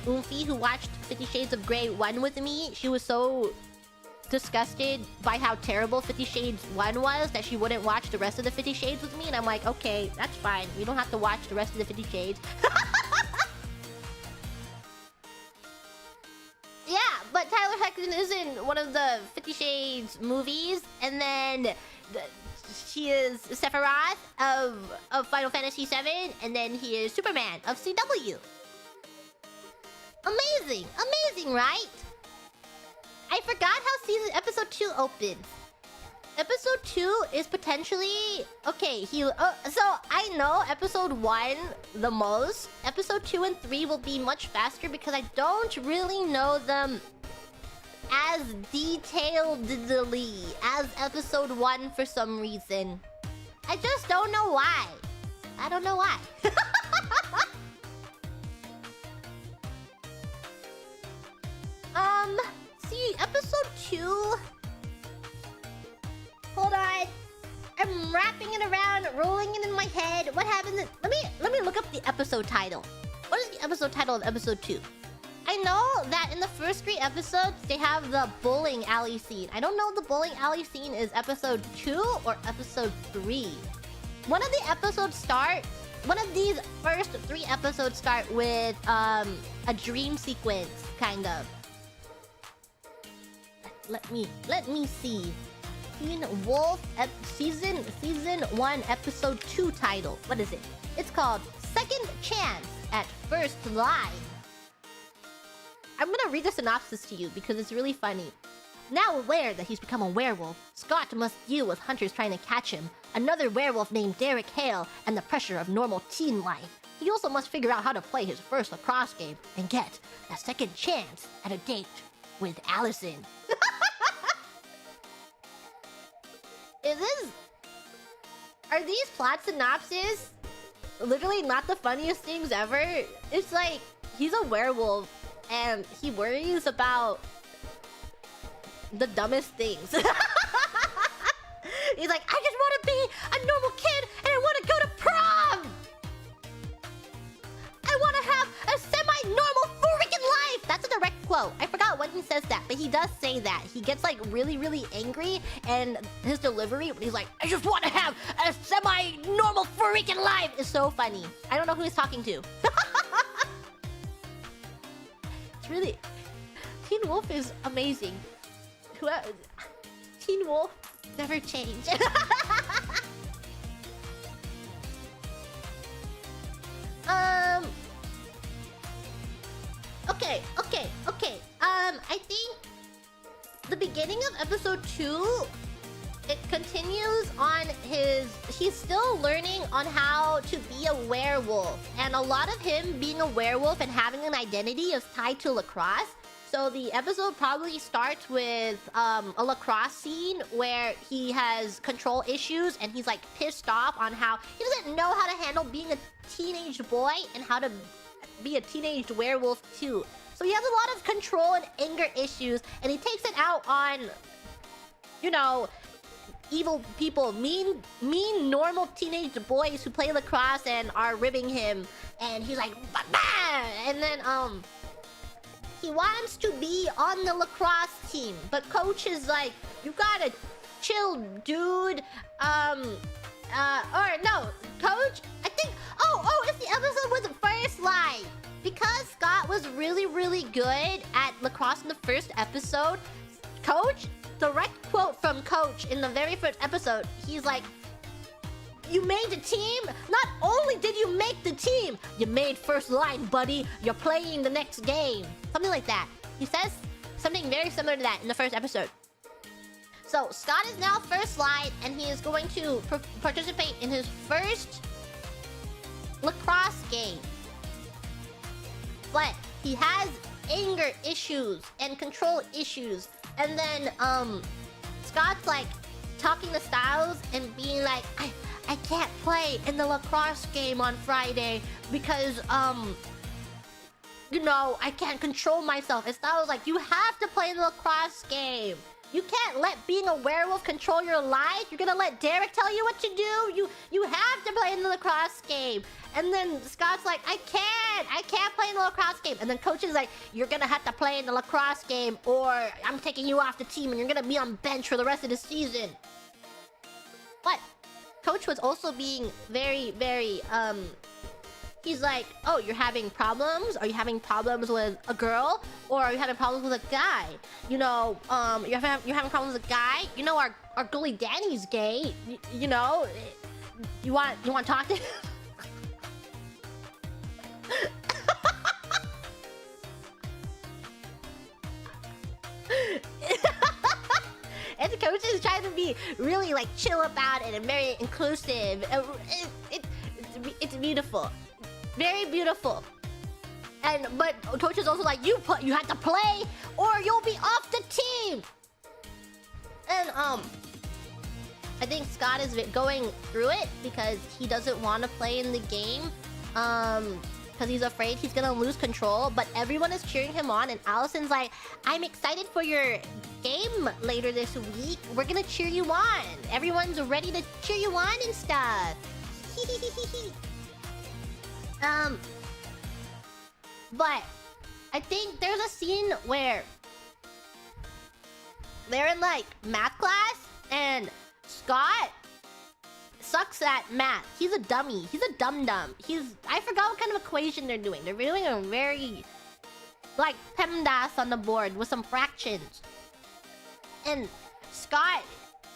Oomphy who watched 50 Shades of Grey 1 with me, she was so disgusted by how terrible 50 Shades 1 was that she wouldn't watch the rest of the 50 Shades with me, and I'm like, okay, that's fine. You don't have to watch the rest of the 50 Shades. Yeah, but Tyler Hoechlin is in one of the 50 Shades movies, and then she is Sephiroth of Final Fantasy VII, and then he is Superman of CW. Amazing, right? I forgot how episode 2 opens. Episode 2 is potentially... Okay, so I know episode 1 the most. Episode 2 and 3 will be much faster because I don't really know them as detailedly as episode 1 for some reason. I just don't know why. I don't know why. See, episode 2... Hold on. I'm wrapping it around, rolling it in my head. What happens? Let me look up the episode title. What is the episode title of episode 2? I know that in the first 3 episodes, they have the bowling alley scene. I don't know if the bowling alley scene is episode 2 or episode 3. One of these first 3 episodes start with a dream sequence, kind of. Let me see. Teen Wolf season 1 episode 2 title. What is it? It's called Second Chance at First Line. I'm gonna read the synopsis to you because it's really funny. Now aware that he's become a werewolf, Scott must deal with hunters trying to catch him, another werewolf named Derek Hale, and the pressure of normal teen life. He also must figure out how to play his first lacrosse game and get a second chance at a date with Allison. Are these plot synopses literally not the funniest things ever? It's like, he's a werewolf and he worries about the dumbest things. He's like, I just want to be a normal kid and I want to go to prom! I want to have a semi-normal freaking life! That's a direct quote. I forgot when he says that, but he does say that. He gets like really angry, and his delivery, he's like, I just want to have a semi-normal freaking life! Is so funny. I don't know who he's talking to. It's really... Teen Wolf is amazing. Teen Wolf never change. Okay. I think the beginning of episode 2, it continues on he's still learning on how to be a werewolf. And a lot of him being a werewolf and having an identity is tied to lacrosse. So the episode probably starts with a lacrosse scene where he has control issues and he's like pissed off on how he doesn't know how to handle being a teenage boy and how to be a teenage werewolf too. So he has a lot of control and anger issues, and he takes it out on, you know, evil people, mean normal teenage boys who play lacrosse and are ribbing him. And he's like, bah! And then he wants to be on the lacrosse team, but coach is like, you gotta chill, dude. Or no, coach, I think, oh, it's the episode with the first line. Because Scott was really good at lacrosse in the first episode, coach, direct quote from coach in the very first episode, he's like, you made the team? Not only did you make the team, you made first line, buddy. You're playing the next game. Something like that. He says something very similar to that in the first episode. So Scott is now first line, and he is going to participate in his first lacrosse game. But he has anger issues and control issues. And then Scott's like talking to Styles and being like, I can't play in the lacrosse game on Friday because you know, I can't control myself. And Styles like, you have to play in the lacrosse game. You can't let being a werewolf control your life. You're gonna let Derek tell you what to do? You have to play in the lacrosse game. And then Scott's like, I can't play in the lacrosse game. And then coach is like, you're gonna have to play in the lacrosse game or I'm taking you off the team and you're gonna be on bench for the rest of the season. But coach was also being very he's like, oh, you're having problems? Are you having problems with a girl? Or are you having problems with a guy? You know, you're having problems with a guy? You know, our goalie Danny's gay. You know, you want to talk to him? And the coach is trying to be really like chill about it and very inclusive. It's beautiful. Very beautiful. But coach is also like, you have to play or you'll be off the team. And I think Scott is going through it because he doesn't want to play in the game. Because he's afraid he's gonna lose control. But everyone is cheering him on, and Allison's like, I'm excited for your game later this week. We're gonna cheer you on. Everyone's ready to cheer you on and stuff. But I think there's a scene where they're in like math class and Scott sucks at math. He's a dummy. He's a dum-dum. I forgot what kind of equation they're doing. They're doing a very like PEMDAS on the board with some fractions. And Scott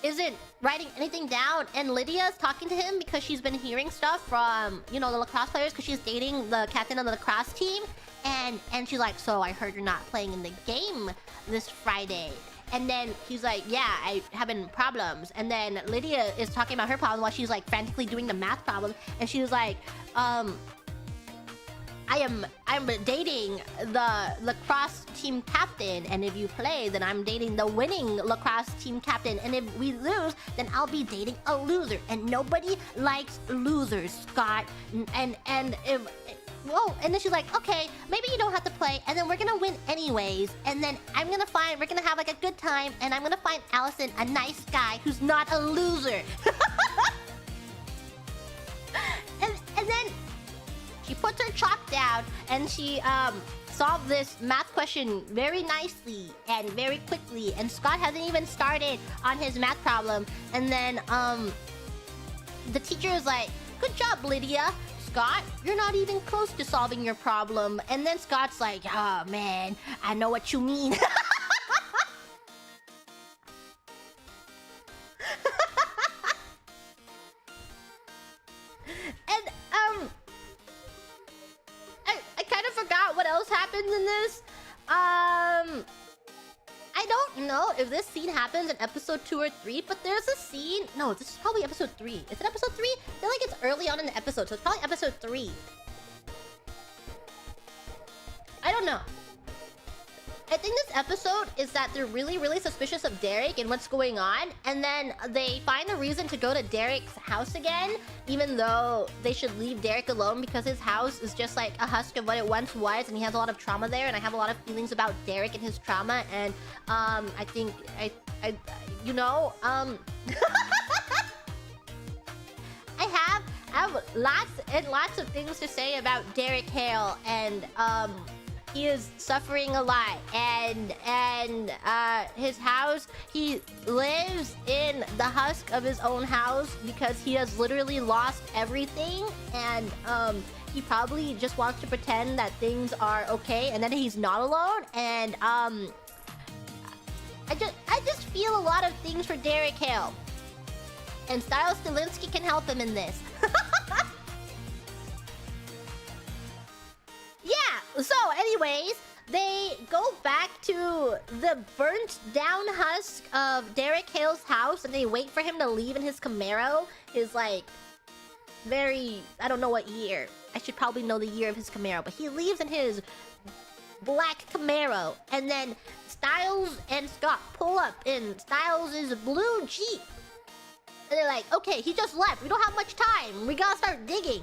isn't writing anything down, and Lydia's talking to him because she's been hearing stuff from, you know, the lacrosse players because she's dating the captain of the lacrosse team, and she's like, so I heard you're not playing in the game this Friday. And then he's like, yeah, I having problems. And then Lydia is talking about her problem while she's like frantically doing the math problem, and she was like, I'm dating the lacrosse team captain, and if you play, then I'm dating the winning lacrosse team captain, and if we lose, then I'll be dating a loser, and nobody likes losers, Scott. And if whoa, and then she's like, okay, maybe you don't have to play, and then we're gonna win anyways, and then we're gonna have like a good time, and I'm gonna find Allison a nice guy who's not a loser. and then she puts her chalk down, and she solved this math question very nicely and very quickly, and Scott hasn't even started on his math problem. And then the teacher is like, good job, Lydia. Scott, you're not even close to solving your problem. And then Scott's like, oh man, I know what you mean. And I kind of forgot what else happens in this. I don't know if this scene happens in episode 2 or 3, but there's a scene... No, this is probably episode 3. Is it episode 3? I feel like it's early on in the episode, so it's probably episode 3. I don't know. I think this episode is that they're really, really suspicious of Derek and what's going on, and then they find a reason to go to Derek's house again, even though they should leave Derek alone because his house is just like a husk of what it once was, and he has a lot of trauma there, and I have a lot of feelings about Derek and his trauma, and I think you know, I have lots and lots of things to say about Derek Hale, and he is suffering a lot, and his house, he lives in the husk of his own house because he has literally lost everything, and he probably just wants to pretend that things are okay and that he's not alone, and I just feel a lot of things for Derek Hale, and Styles Stilinski can help him in this. Yeah, so anyways, they go back to the burnt down husk of Derek Hale's house, and they wait for him to leave in his Camaro. His like very, I don't know what year. I should probably know the year of his Camaro, but he leaves in his black Camaro, and then Styles and Scott pull up in Styles' blue Jeep. And they're like, okay, he just left. We don't have much time. We gotta start digging.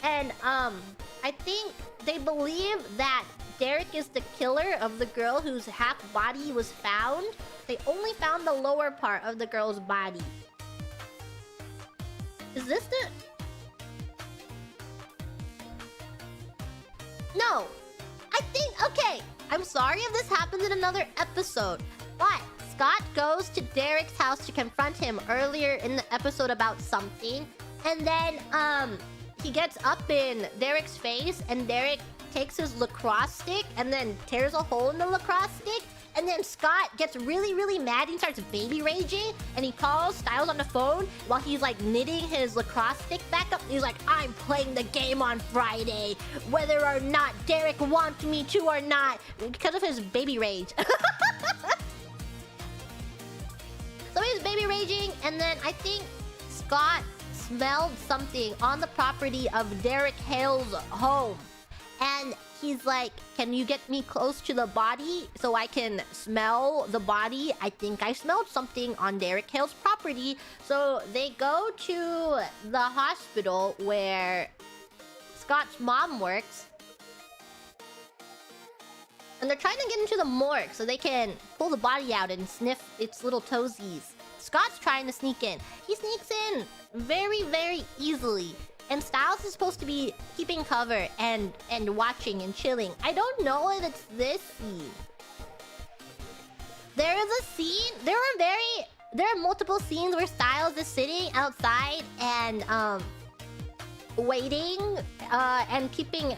And I think they believe that Derek is the killer of the girl whose half body was found. They only found the lower part of the girl's body. Is this the... No. I think... Okay. I'm sorry if this happens in another episode, but Scott goes to Derek's house to confront him earlier in the episode about something, and then he gets up in Derek's face, and Derek takes his lacrosse stick and then tears a hole in the lacrosse stick, and then Scott gets really, really mad. He starts baby raging, and he calls Styles on the phone while he's like knitting his lacrosse stick back up. He's like, I'm playing the game on Friday, whether or not Derek wants me to or not, because of his baby rage. So he's baby raging, and then I think Scott smelled something on the property of Derek Hale's home, and he's like, can you get me close to the body so I can smell the body? I think I smelled something on Derek Hale's property. So they go to the hospital where Scott's mom works, and they're trying to get into the morgue so they can pull the body out and sniff its little toesies. Scott's trying to sneak in. He sneaks in very, very easily. And Styles is supposed to be keeping cover and watching and chilling. I don't know if it's this scene. There is a scene... There are multiple scenes where Styles is sitting outside and waiting and keeping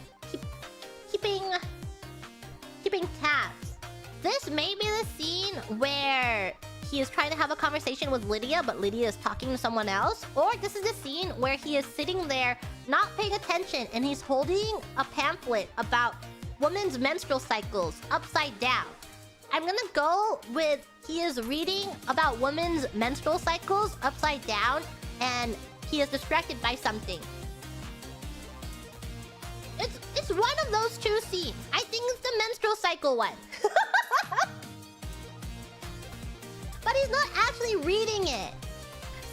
tabs. This may be the scene where he is trying to have a conversation with Lydia, but Lydia is talking to someone else. Or this is a scene where he is sitting there, not paying attention, and he's holding a pamphlet about women's menstrual cycles upside down. I'm gonna go with he is reading about women's menstrual cycles upside down, and he is distracted by something. It's one of those two scenes. I think it's the menstrual cycle one. But he's not actually reading it.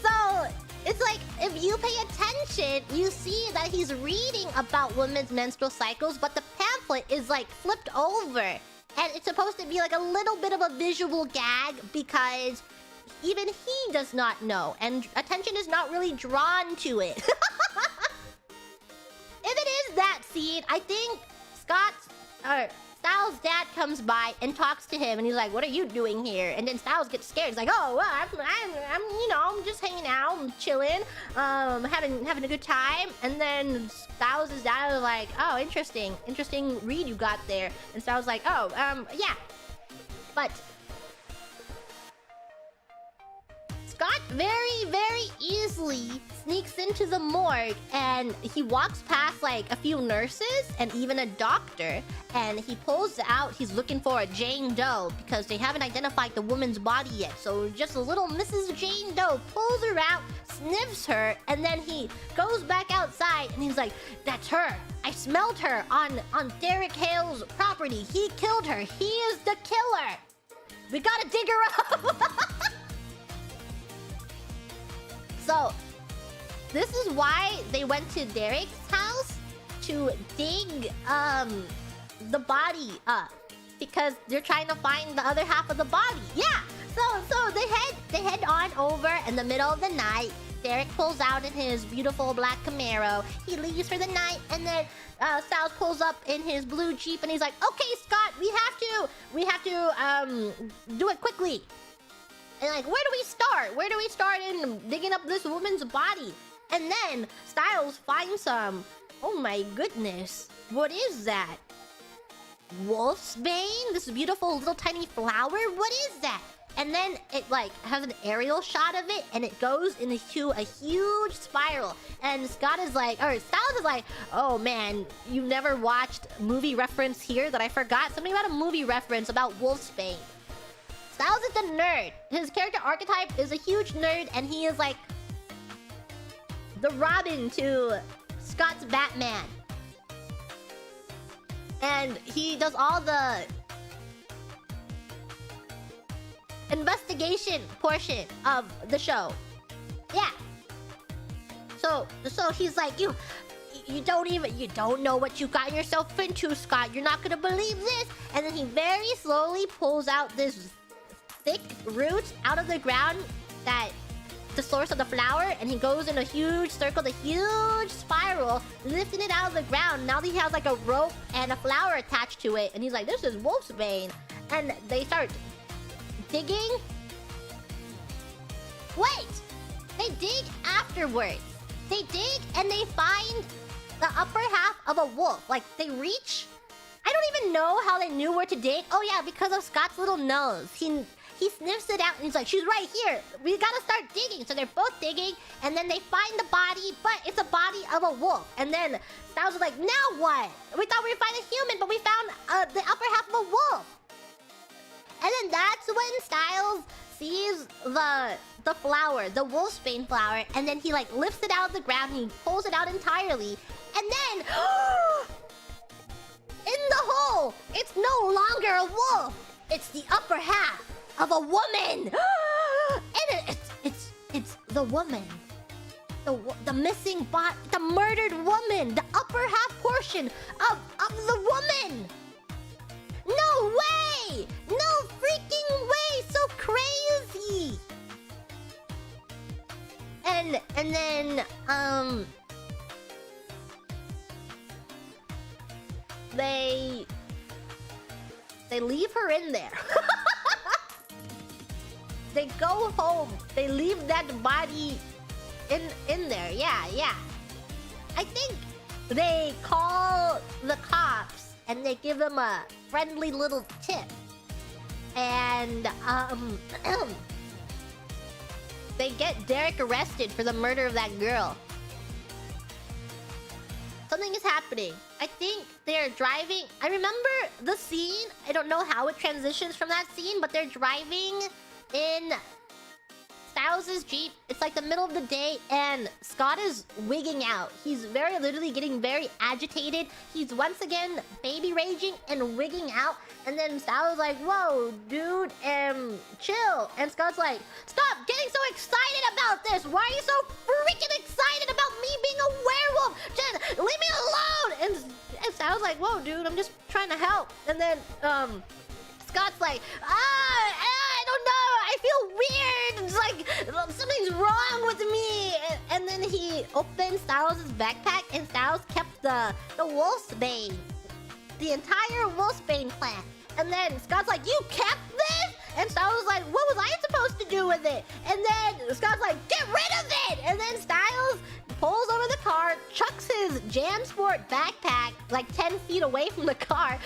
So it's like, if you pay attention, you see that he's reading about women's menstrual cycles, but the pamphlet is like flipped over. And it's supposed to be like a little bit of a visual gag because even he does not know, and attention is not really drawn to it. If it is that scene, I think Styles' dad comes by and talks to him, and he's like, "What are you doing here?" And then Styles gets scared. He's like, "Oh, well, I'm just hanging out, I'm chilling, having a good time." And then Styles' dad was like, "Oh, interesting read you got there." And Styles was like, "Oh, yeah." But Scott very, very easily sneaks into the morgue, and he walks past like a few nurses and even a doctor, and he pulls out, he's looking for a Jane Doe because they haven't identified the woman's body yet. So just a little Mrs. Jane Doe, pulls her out, sniffs her, and then he goes back outside and he's like, "That's her. I smelled her on Derek Hale's property. He killed her. He is the killer. We gotta dig her up." So, this is why they went to Derek's house to dig the body up, because they're trying to find the other half of the body. Yeah. So they head on over in the middle of the night. Derek pulls out in his beautiful black Camaro. He leaves for the night, and then Styles pulls up in his blue Jeep, and he's like, "Okay, Scott, we have to do it quickly." And like, where do we start? Where do we start in digging up this woman's body? And then Styles finds some. Oh my goodness. What is that? Wolfsbane? This beautiful little tiny flower? What is that? And then it like has an aerial shot of it, and it goes into a huge spiral. And Scott is like, or Styles is like, "Oh man, you never watched movie reference here that I forgot? Something about a movie reference about Wolfsbane." Styles is a nerd. His character archetype is a huge nerd, and he is like the Robin to Scott's Batman. And he does all the investigation portion of the show. Yeah. So he's like, you don't know what you got yourself into, Scott. You're not gonna believe this. And then he very slowly pulls out this thick roots out of the ground, that the source of the flower, and he goes in a huge circle, the huge spiral, lifting it out of the ground. Now he has like a rope and a flower attached to it, and he's like, "This is Wolfsbane." And they start digging. Wait! They dig afterwards. They dig and they find the upper half of a wolf. Like, they reach. I don't even know how they knew where to dig. Oh yeah, because of Scott's little nose. He sniffs it out and he's like, "She's right here. We gotta start digging." So they're both digging, and then they find the body, but it's a body of a wolf. And then Styles is like, "Now what? We thought we would find a human, but we found the upper half of a wolf." And then that's when Styles sees the flower, the Wolfsbane flower, and then he like lifts it out of the ground, and he pulls it out entirely, and then in the hole, it's no longer a wolf. It's the upper half of a woman. And it's the woman. The missing body, the murdered woman, the upper half portion of the woman. No way! No freaking way! So crazy! And then they leave her in there. They go home. They leave that body in there. Yeah. I think they call the cops and they give them a friendly little tip. And they get Derek arrested for the murder of that girl. Something is happening. I think they're driving. I remember the scene. I don't know how it transitions from that scene, but they're driving in Styles' Jeep. It's like the middle of the day, and Scott is wigging out. He's very literally getting very agitated. He's once again baby raging and wigging out. And then Styles is like, whoa, dude, chill. And Scott's like, stop getting so excited about this. Why are you so freaking excited about me being a werewolf? Just leave me alone. And Styles like, whoa, dude, I'm just trying to help. And then Scott's like, I don't know. I feel weird. It's like something's wrong with me. And then he opened Styles' backpack, and Styles kept the wolfsbane. The entire wolfsbane plant. And then Scott's like, you kept this? And Styles was like, what was I supposed to do with it? And then Scott's like, get rid of it! And then Styles pulls over the car, chucks his JanSport backpack like 10 feet away from the car.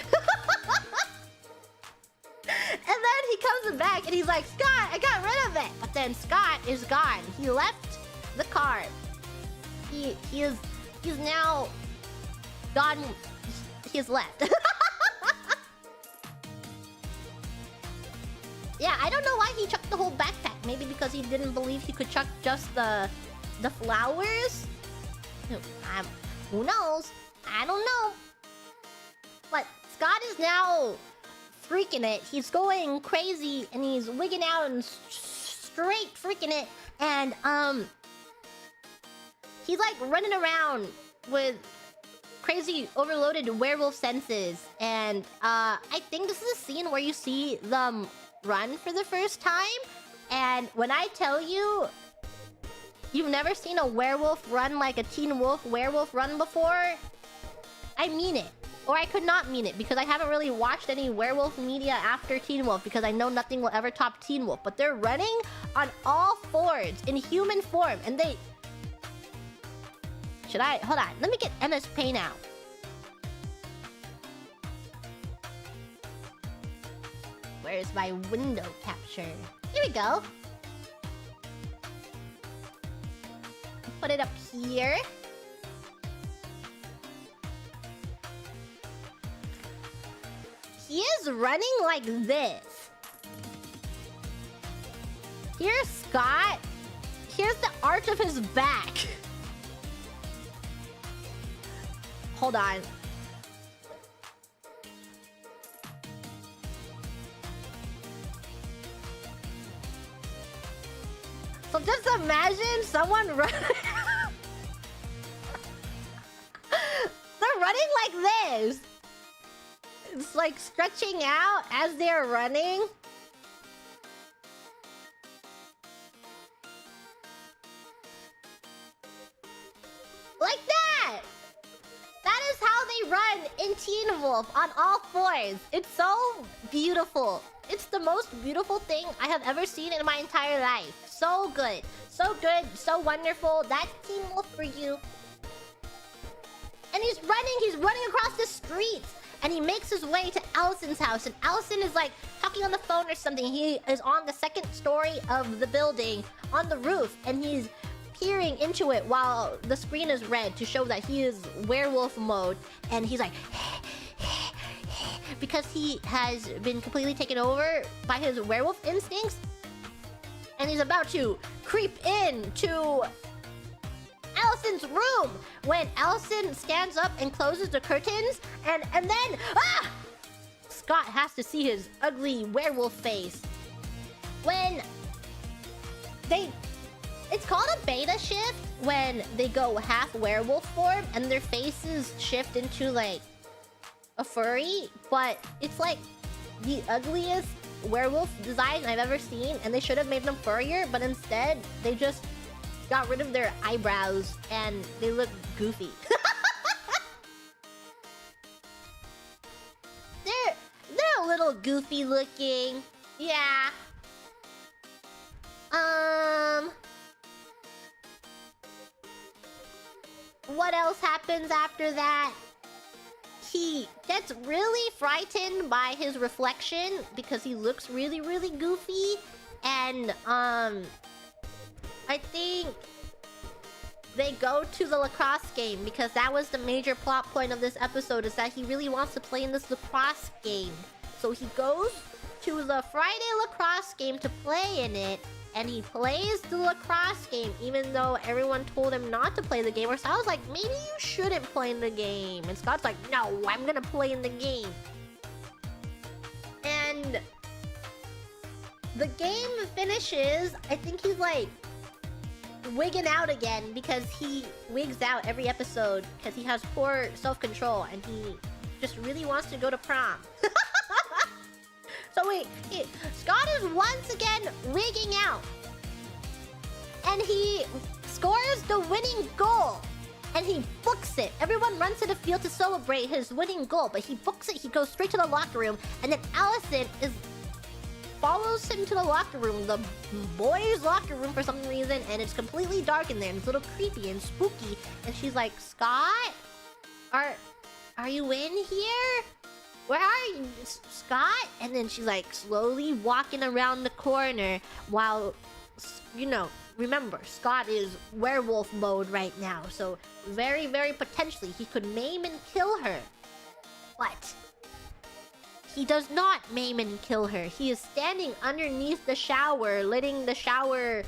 And then he comes back and he's like, Scott, I got rid of it. But then Scott is gone. He left the car. He's now gone. He's left. Yeah, I don't know why he chucked the whole backpack. Maybe because he didn't believe he could chuck just the flowers? Who knows? I don't know. But Scott is now freaking it. He's going crazy and he's wigging out and straight freaking it. And he's like running around with crazy overloaded werewolf senses. And I think this is a scene where you see them run for the first time. And when I tell you you've never seen a werewolf run like a Teen Wolf werewolf run before, I mean it. Or I could not mean it, because I haven't really watched any werewolf media after Teen Wolf, because I know nothing will ever top Teen Wolf. But they're running on all fours in human form, and they... Should I... Hold on. Let me get MS Paint out. Where's my window capture? Here we go. Put it up here. He is running like this. Here's Scott. Here's the arch of his back. Hold on. So just imagine someone running. They're running like this. It's like stretching out as they're running. Like that! That is how they run in Teen Wolf on all fours. It's so beautiful. It's the most beautiful thing I have ever seen in my entire life. So good. So good. So wonderful. That's Teen Wolf for you. And he's running across the streets. And he makes his way to Allison's house. And Allison is like talking on the phone or something. He is on the second story of the building on the roof. And he's peering into it while the screen is red to show that he is werewolf mode. And he's like... because he has been completely taken over by his werewolf instincts. And he's about to creep in to Allison's room when Allison stands up and closes the curtains, and then Scott has to see his ugly werewolf face. When it's called a beta shift when they go half werewolf form and their faces shift into like a furry, but it's like the ugliest werewolf design I've ever seen, and they should have made them furrier, but instead they just got rid of their eyebrows and they look goofy. They're a little goofy looking. Yeah. What else happens after that? He gets really frightened by his reflection because he looks really, really goofy. And I think they go to the lacrosse game because that was the major plot point of this episode, is that he really wants to play in this lacrosse game. So he goes to the Friday lacrosse game to play in it, and he plays the lacrosse game even though everyone told him not to play the game. Or Scott's like, maybe you shouldn't play in the game. And Scott's like, no, I'm gonna play in the game. And the game finishes, I think he's like wigging out again because he wigs out every episode because he has poor self-control and he just really wants to go to prom. So wait, Scott is once again wigging out. And he scores the winning goal. And he books it. Everyone runs to the field to celebrate his winning goal, but he books it. He goes straight to the locker room. And then Allison follows him to the locker room, the boys' locker room for some reason, and it's completely dark in there, and it's a little creepy and spooky. And she's like, Scott? Are you in here? Where are you, Scott? And then she's like slowly walking around the corner while, you know, remember, Scott is werewolf mode right now, so very, very potentially he could maim and kill her. But he does not maim and kill her. He is standing underneath the shower, letting the shower...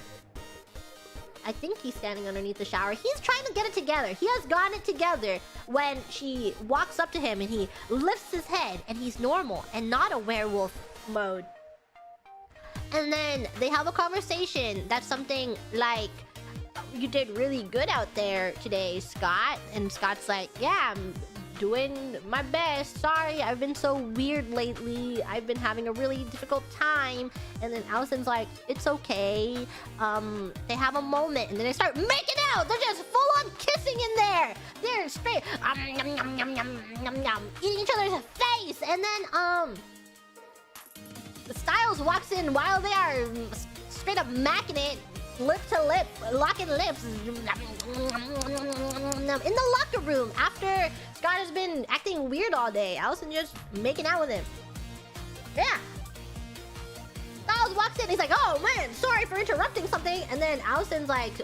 I think he's standing underneath the shower. He's trying to get it together. He has gotten it together when she walks up to him and he lifts his head and he's normal and not a werewolf mode. And then they have a conversation that's something like, you did really good out there today, Scott. And Scott's like, yeah, I'm doing my best. Sorry, I've been so weird lately. I've been having a really difficult time. And then Allison's like, it's okay. They have a moment and then they start making out. They're just full on kissing in there. They're straight eating each other's face. And then Styles walks in while they are straight up macking it, lip to lip, locking lips in the locker room after Scott has been acting weird all day. Allison just making out with him. Yeah. Styles walks in, he's like, oh man, sorry for interrupting something. And then Allison's like,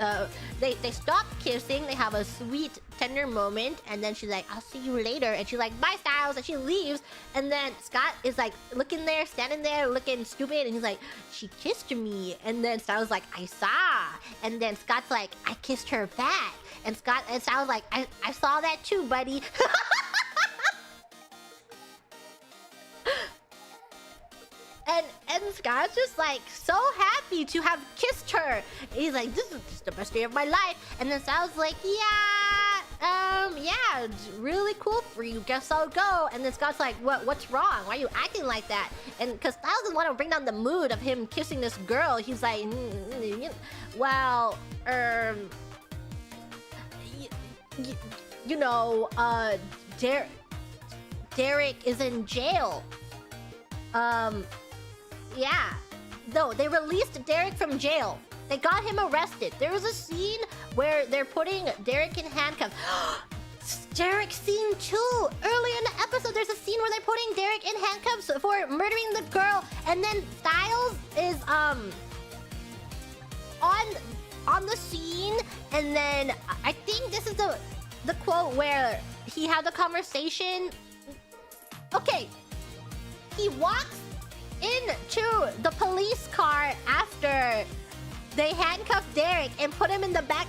they stop kissing, they have a sweet, tender moment, and then she's like, I'll see you later. And she's like, bye, Styles, and she leaves. And then Scott is like looking there, standing there, looking stupid, and he's like, she kissed me. And then Styles like, I saw. And then Scott's like, I kissed her back. And Styles like, I saw that too, buddy. And Scott's just like so happy to have kissed her. He's like, this is the best day of my life. And then Styles like, yeah, it's really cool for you. Guess I'll go. And then Scott's like, what's wrong? Why are you acting like that? And because Styles doesn't want to bring down the mood of him kissing this girl, he's like, well, you know, Derek is in jail. Yeah. No, they released Derek from jail. They got him arrested. There was a scene where they're putting Derek in handcuffs. Derek scene 2. Earlier in the episode, there's a scene where they're putting Derek in handcuffs for murdering the girl. And then Styles is, on the scene. And then I think this is the quote where he had the conversation. Okay. He walks into the police car after they handcuffed Derek and put him in the back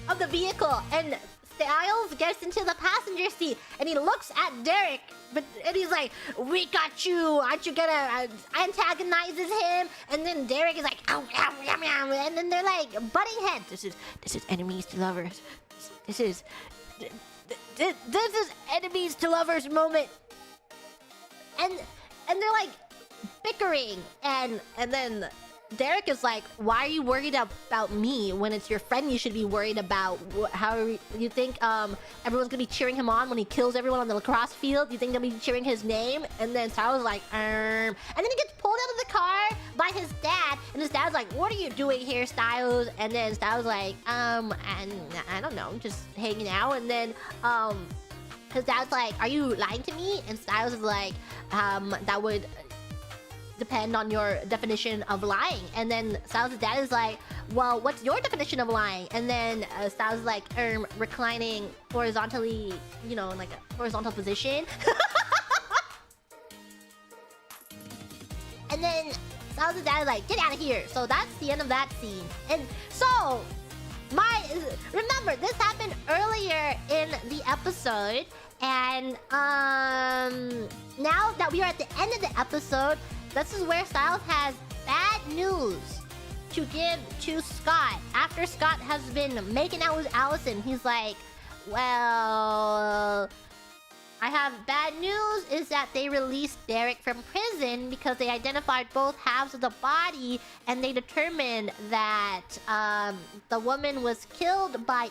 of the vehicle, and Styles gets into the passenger seat and he looks at Derek, and he's like, we got you, aren't you gonna antagonizes him? And then Derek is like, ow, ow, ow, ow. And then they're like butting heads. This is enemies to lovers. This is enemies to lovers moment. And they're like bickering, and then Derek is like, why are you worried about me when it's your friend you should be worried about? How you think everyone's gonna be cheering him on when he kills everyone on the lacrosse field? You think they'll be cheering his name? And then Styles is like, and then he gets pulled out of the car by his dad, and his dad's like, what are you doing here, Styles? And then Styles is like, and I don't know, just hanging out. And then his dad's like, are you lying to me? And Styles is like, that would depend on your definition of lying. And then Styles' dad is like, well, what's your definition of lying? And then Styles is like, reclining horizontally, you know, in like a horizontal position. And then Styles' dad is like, get out of here. So that's the end of that scene. And so, remember, this happened earlier in the episode. And now that we are at the end of the episode, this is where Styles has bad news to give to Scott. After Scott has been making out with Allison, he's like, well, I have bad news is that they released Derek from prison because they identified both halves of the body and they determined that the woman was killed by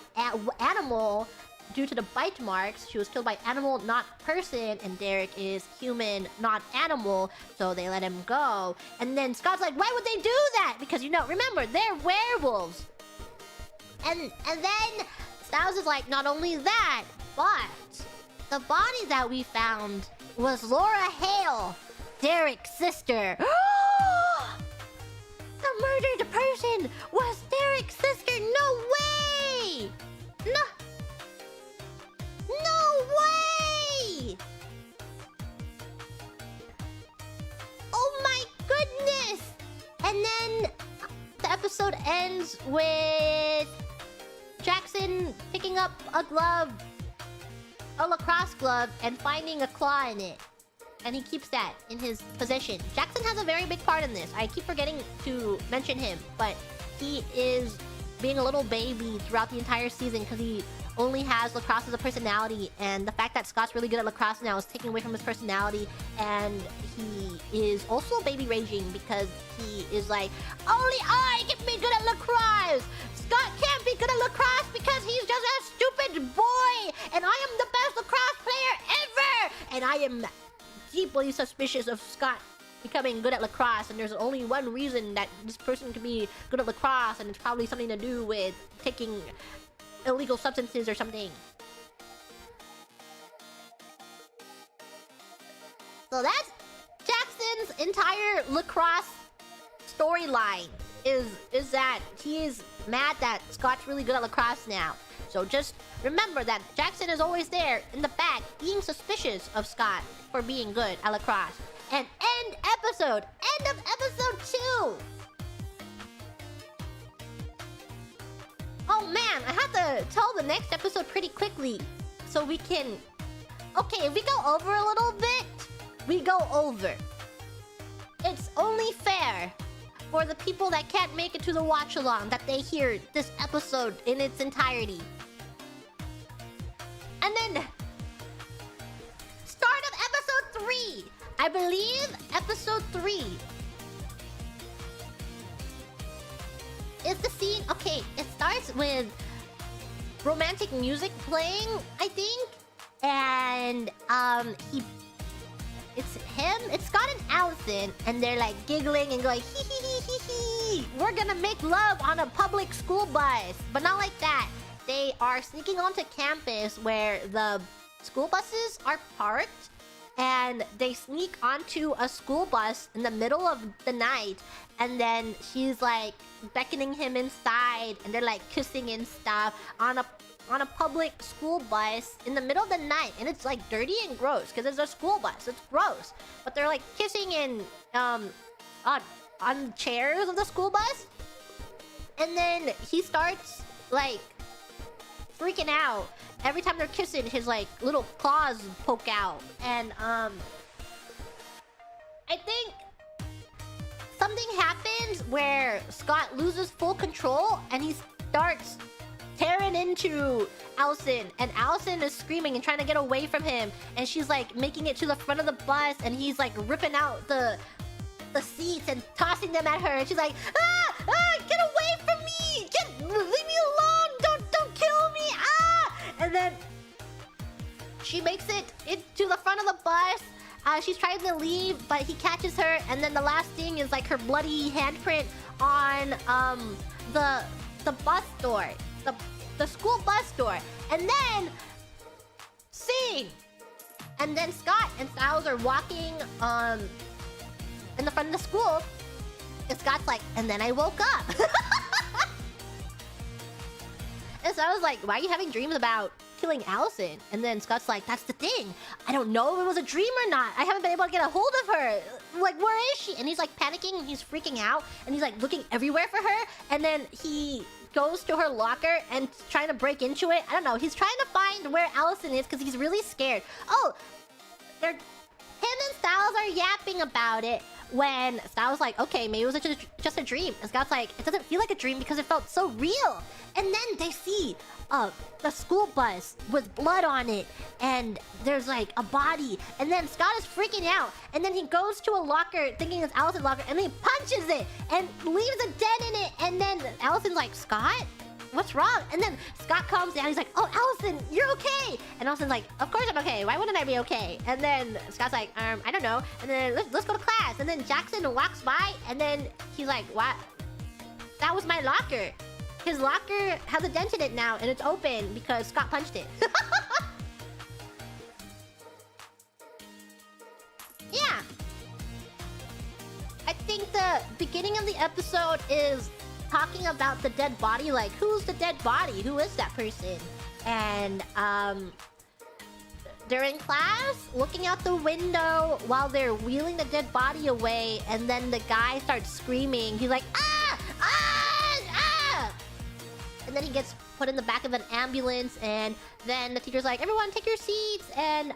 animal due to the bite marks. She was killed by animal, not person, and Derek is human, not animal, so they let him go. And then Scott's like, why would they do that? Because, you know, remember, they're werewolves. And then Styles is like, not only that, but the body that we found was Laura Hale, Derek's sister. The murdered person was Derek's sister. No way! No way! Oh my goodness! And then the episode ends with Jackson picking up a glove, a lacrosse glove, and finding a claw in it. And he keeps that in his possession. Jackson has a very big part in this. I keep forgetting to mention him, but he is being a little baby throughout the entire season because he only has lacrosse as a personality, and the fact that Scott's really good at lacrosse now is taking away from his personality, and he is also baby raging because he is like, only I can be good at lacrosse! Scott can't be good at lacrosse because he's just a stupid boy, and I am the best lacrosse player ever! And I am deeply suspicious of Scott becoming good at lacrosse, and there's only one reason that this person can be good at lacrosse, and it's probably something to do with taking illegal substances or something. So that's Jackson's entire lacrosse storyline, is that he is mad that Scott's really good at lacrosse now. So just remember that Jackson is always there in the back being suspicious of Scott for being good at lacrosse. And end of episode 2. Oh man, I have to tell the next episode pretty quickly so we can... Okay, if we go over a little bit, we go over. It's only fair for the people that can't make it to the watch-along that they hear this episode in its entirety. And then... Start of episode 3! I believe episode 3 is the scene... Okay, it starts with romantic music playing, I think. And, it's Scott and Allison, and they're like giggling and going, hee hee hee hee hee. We're gonna make love on a public school bus. But not like that. They are sneaking onto campus where the school buses are parked. And they sneak onto a school bus in the middle of the night. And then she's like beckoning him inside. And they're like kissing and stuff on a public school bus in the middle of the night. And it's like dirty and gross because it's a school bus. It's gross. But they're like kissing in on chairs of the school bus. And then he starts like freaking out. Every time they're kissing, his like little claws poke out. And I think something happens where Scott loses full control and he starts tearing into Allison, and Allison is screaming and trying to get away from him, and she's like making it to the front of the bus, and he's like ripping out the seats and tossing them at her, and she's like, get away from me, leave me alone, don't kill me, and then she makes it into the front of the bus. She's trying to leave, but he catches her, and then the last thing is like her bloody handprint on the bus door, the school bus door, and then scene. And then Scott and Styles are walking in the front of the school, and Scott's like, and then I woke up. And so I was like, why are you having dreams about killing Allison? And then Scott's like, that's the thing. I don't know if it was a dream or not. I haven't been able to get a hold of her. Like, where is she? And he's like panicking and he's freaking out. And he's like looking everywhere for her. And then he goes to her locker and trying to break into it. I don't know. He's trying to find where Allison is because he's really scared. Oh, him and Styles are yapping about it. When Styles like, okay, maybe it was just a dream. And Scott's like, it doesn't feel like a dream because it felt so real. And then they see the school bus with blood on it. And there's like a body. And then Scott is freaking out. And then he goes to a locker thinking it's Allison's locker. And then he punches it and leaves a dent in it. And then Allison's like, Scott? What's wrong? And then Scott calms down. He's like, oh, Allison, you're okay. And Allison's like, of course I'm okay. Why wouldn't I be okay? And then Scott's like, I don't know. And then let's go to class. And then Jackson walks by and then he's like, what? That was my locker. His locker has a dent in it now and it's open because Scott punched it. Yeah. I think the beginning of the episode is talking about the dead body, like who's the dead body? Who is that person? And they're in class looking out the window while they're wheeling the dead body away, and then the guy starts screaming. He's like, ah! Ah! Ah! And then he gets put in the back of an ambulance, and then the teacher's like, everyone take your seats, and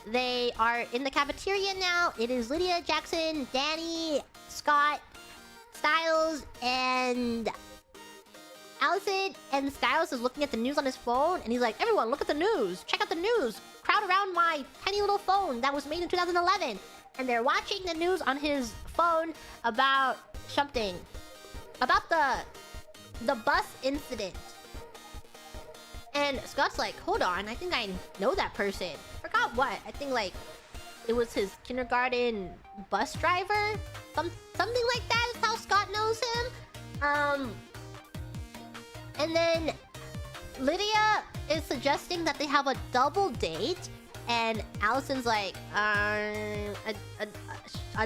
they are in the cafeteria now. It is Lydia, Jackson, Danny, Scott, Styles, and Allison. And Styles is looking at the news on his phone and he's like, everyone look at the news, check out the news, crowd around my tiny little phone that was made in 2011. And they're watching the news on his phone about something, about the bus incident. And Scott's like, hold on, I think I know that person. Forgot what. I think like it was his kindergarten bus driver. Something like that is how Scott knows him. And then Lydia is suggesting that they have a double date. And Allison's like, a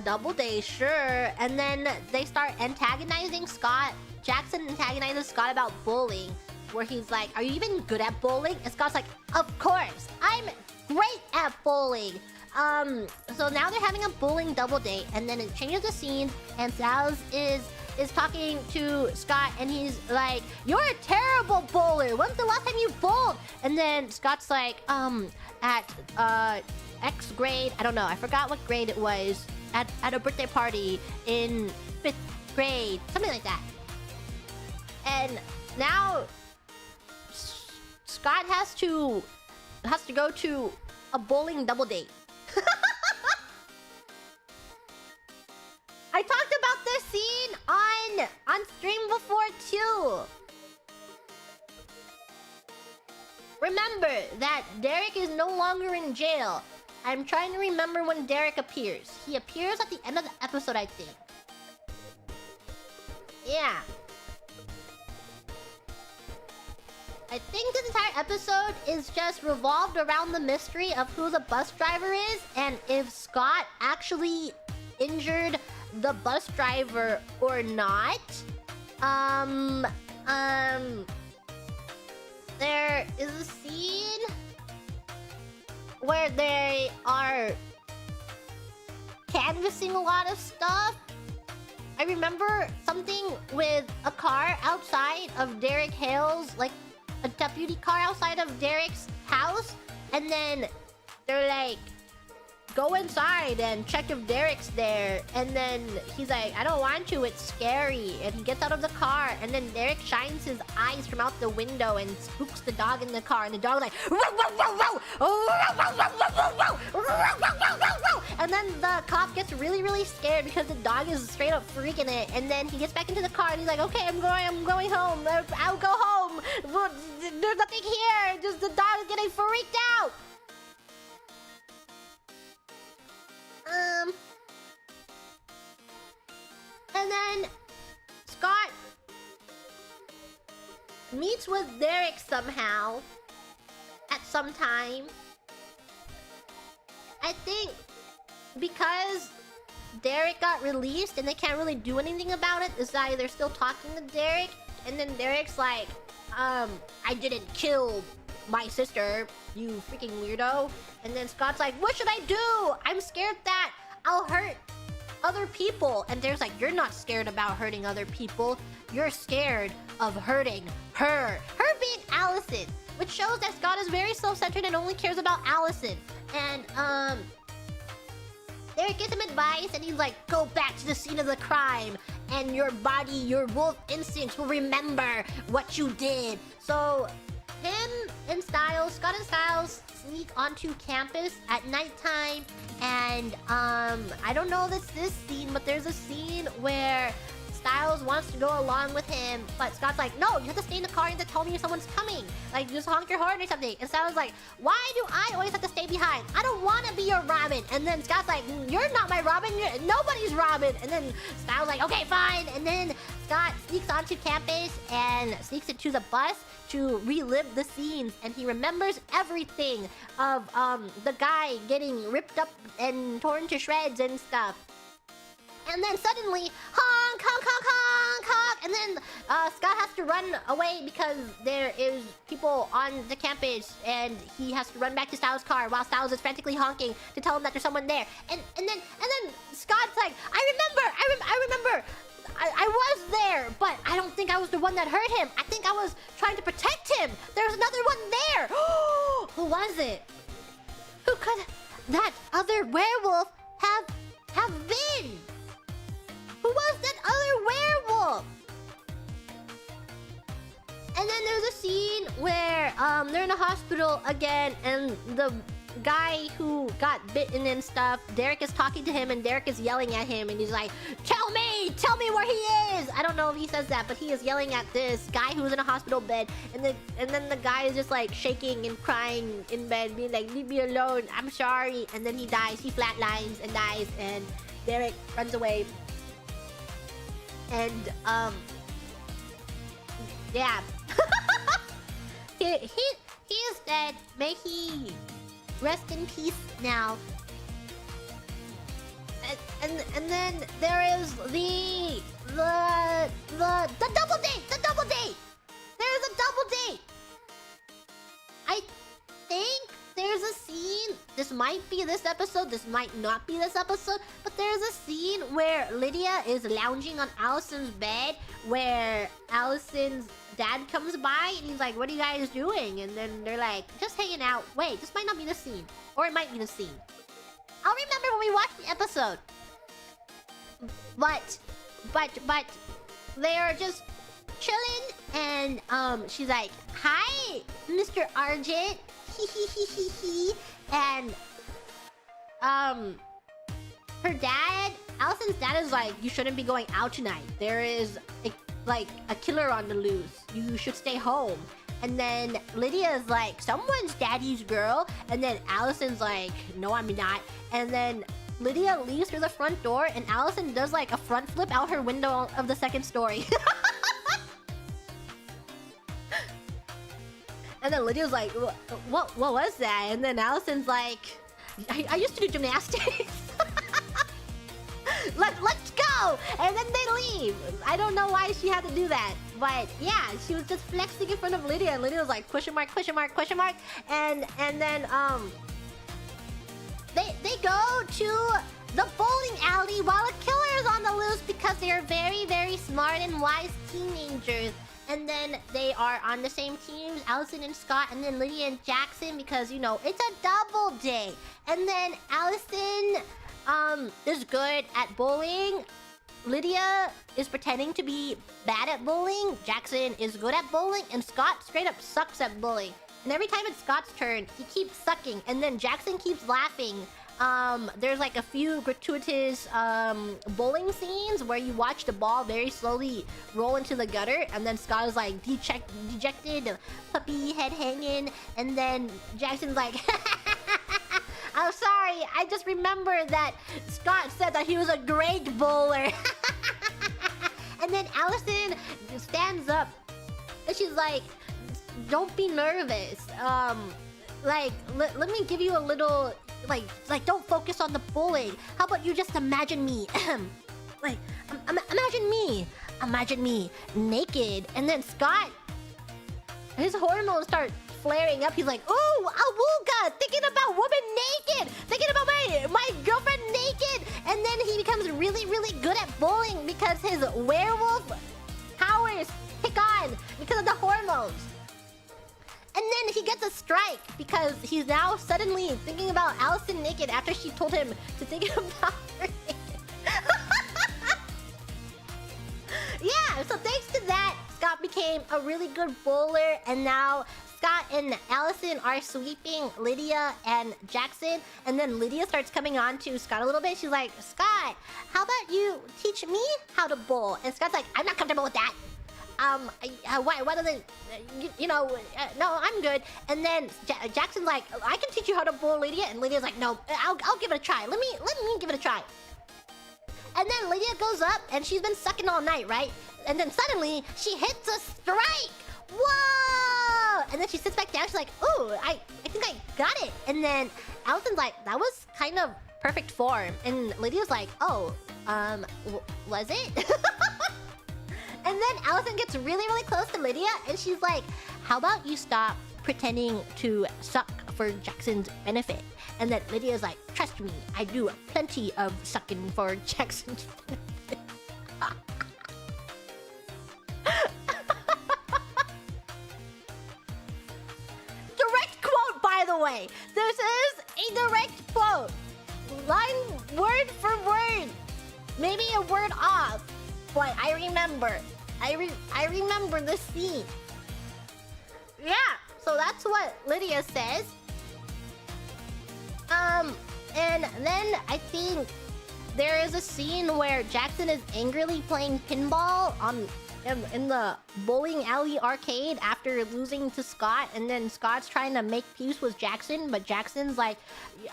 double date, sure. And then they start antagonizing Scott. Jackson antagonizes Scott about bowling, where he's like, are you even good at bowling? And Scott's like, of course, I'm great at bowling. So now they're having a bowling double date, and then it changes the scene, and Styles is talking to Scott, and he's like, you're a terrible bowler. When's the last time you bowled? And then Scott's like, at X grade, I don't know, I forgot what grade it was, at a birthday party in 5th grade, something like that. And now Scott has to go to a bowling double date. I talked about this scene on stream before too. Remember that Derek is no longer in jail. I'm trying to remember when Derek appears. He appears at the end of the episode, I think. Yeah. I think this entire episode is just revolved around the mystery of who the bus driver is and if Scott actually injured the bus driver or not. There is a scene where they are canvassing a lot of stuff. I remember something with a car outside of Derek Hale's, like a deputy car outside of Derek's house, and then they're like, go inside and check if Derek's there. And then he's like, I don't want to, it's scary. And he gets out of the car, and then Derek shines his eyes from out the window and spooks the dog in the car, and the dog's like, "Row, row, row, row! Row, row, row, row, row, row! Row, row, row, row, row!" And then the cop gets really, really scared because the dog is straight up freaking it. And then he gets back into the car and he's like, okay, I'm going home. I'll go home. There's nothing here. Just the dog is getting freaked out. And then Scott meets with Derek somehow at some time. I think because Derek got released and they can't really do anything about it, is that they're still talking to Derek, and then Derek's like, I didn't kill my sister, you freaking weirdo. And then Scott's like, what should I do? I'm scared that I'll hurt other people. And there's like, you're not scared about hurting other people. You're scared of hurting her. Her being Allison, which shows that Scott is very self-centered and only cares about Allison. And, Derek gives him advice and he's like, go back to the scene of the crime and your body, your wolf instincts will remember what you did. So him and Styles, Scott and Styles sneak onto campus at nighttime and I don't know this scene, but there's a scene where Styles wants to go along with him, but Scott's like, no, you have to stay in the car and to tell me if someone's coming. Like, just honk your horn or something. And Styles like, why do I always have to stay behind? I don't want to be your Robin. And then Scott's like, you're not my Robin. Nobody's Robin. And then Styles like, okay, fine. And then Scott sneaks onto campus and sneaks into the bus to relive the scenes. And he remembers everything of the guy getting ripped up and torn to shreds and stuff. And then suddenly, honk, honk, honk, honk, honk. And then Scott has to run away because there is people on the campus and he has to run back to Styles' car while Styles is frantically honking to tell him that there's someone there. And then Scott's like, I remember. I was there, but I don't think I was the one that hurt him. I think I was trying to protect him. There's another one there. Who was it? Who could that other werewolf have been? Who was that other werewolf? And then there's a scene where they're in a hospital again and the guy who got bitten and stuff, Derek is talking to him and Derek is yelling at him and he's like, tell me where he is. I don't know if he says that, but he is yelling at this guy who's in a hospital bed and then the guy is just like shaking and crying in bed being like, leave me alone, I'm sorry. And then he dies, he flatlines and dies and Derek runs away. And yeah. he is dead. May he rest in peace now. And then there is the double date. The double date. There's a double date. I think there's a scene. This might be this episode. This might not be this episode. But there's a scene where Lydia is lounging on Allison's bed, where Allison's dad comes by and he's like, what are you guys doing? And then they're like, just hanging out. Wait, this might not be the scene. Or it might be the scene. I'll remember when we watch the episode. But they're just chilling and she's like, hi, Mr. Argent. And her dad, Allison's dad is like, you shouldn't be going out tonight. There is a killer on the loose. You should stay home. And then Lydia is like, someone's daddy's girl. And then Allison's like, no, I'm not. And then Lydia leaves through the front door and Allison does like a front flip out her window of the second story. And then Lydia's like, what was that? And then Allison's like, I used to do gymnastics. Let's go! And then they leave. I don't know why she had to do that. But yeah, she was just flexing in front of Lydia. And Lydia was like, question mark, question mark, question mark. And then, they go to the bowling alley while a killer is on the loose because they are very, very smart and wise teenagers. And then they are on the same teams, Allison and Scott, and then Lydia and Jackson, because, you know, it's a double date. And then Allison is good at bowling. Lydia is pretending to be bad at bowling. Jackson is good at bowling. And Scott straight up sucks at bowling. And every time it's Scott's turn, he keeps sucking. And then Jackson keeps laughing. There's like a few gratuitous bowling scenes where you watch the ball very slowly roll into the gutter, and then Scott is like dejected, puppy head hanging, and then Jackson's like, I'm sorry, I just remembered that Scott said that he was a great bowler. And then Allison stands up and she's like, don't be nervous. Let me give you a little... Like, don't focus on the bowling. How about you just imagine me? Imagine me naked. And then Scott his hormones start flaring up. He's like, ooh, awooga, thinking about woman naked, thinking about my girlfriend naked. And then he becomes really, really good at bowling because his werewolf powers kick on because of the hormones. And then he gets a strike because he's now suddenly thinking about Allison naked after she told him to think about her naked. Yeah, so thanks to that, Scott became a really good bowler, and now Scott and Allison are sweeping Lydia and Jackson, and then Lydia starts coming on to Scott a little bit. She's like, Scott, how about you teach me how to bowl? And Scott's like, I'm not comfortable with that. Why doesn't, no, I'm good. And then Jackson's like, I can teach you how to bowl, Lydia. And Lydia's like, no, I'll give it a try. Let me give it a try. And then Lydia goes up, and she's been sucking all night, right? And then suddenly, she hits a strike! Whoa! And then she sits back down, she's like, ooh, I think I got it. And then Allison's like, that was kind of perfect form. And Lydia's like, oh, was it? And then Allison gets really, really close to Lydia, and she's like, how about you stop pretending to suck for Jackson's benefit? And then Lydia's like, trust me, I do plenty of sucking for Jackson's benefit. Direct quote, by the way. This is a direct quote. Line word for word. Maybe a word off, but I remember. I remember the scene. Yeah, so that's what Lydia says. And then I think there is a scene where Jackson is angrily playing pinball in the bowling alley arcade after losing to Scott, and then Scott's trying to make peace with Jackson, but Jackson's like,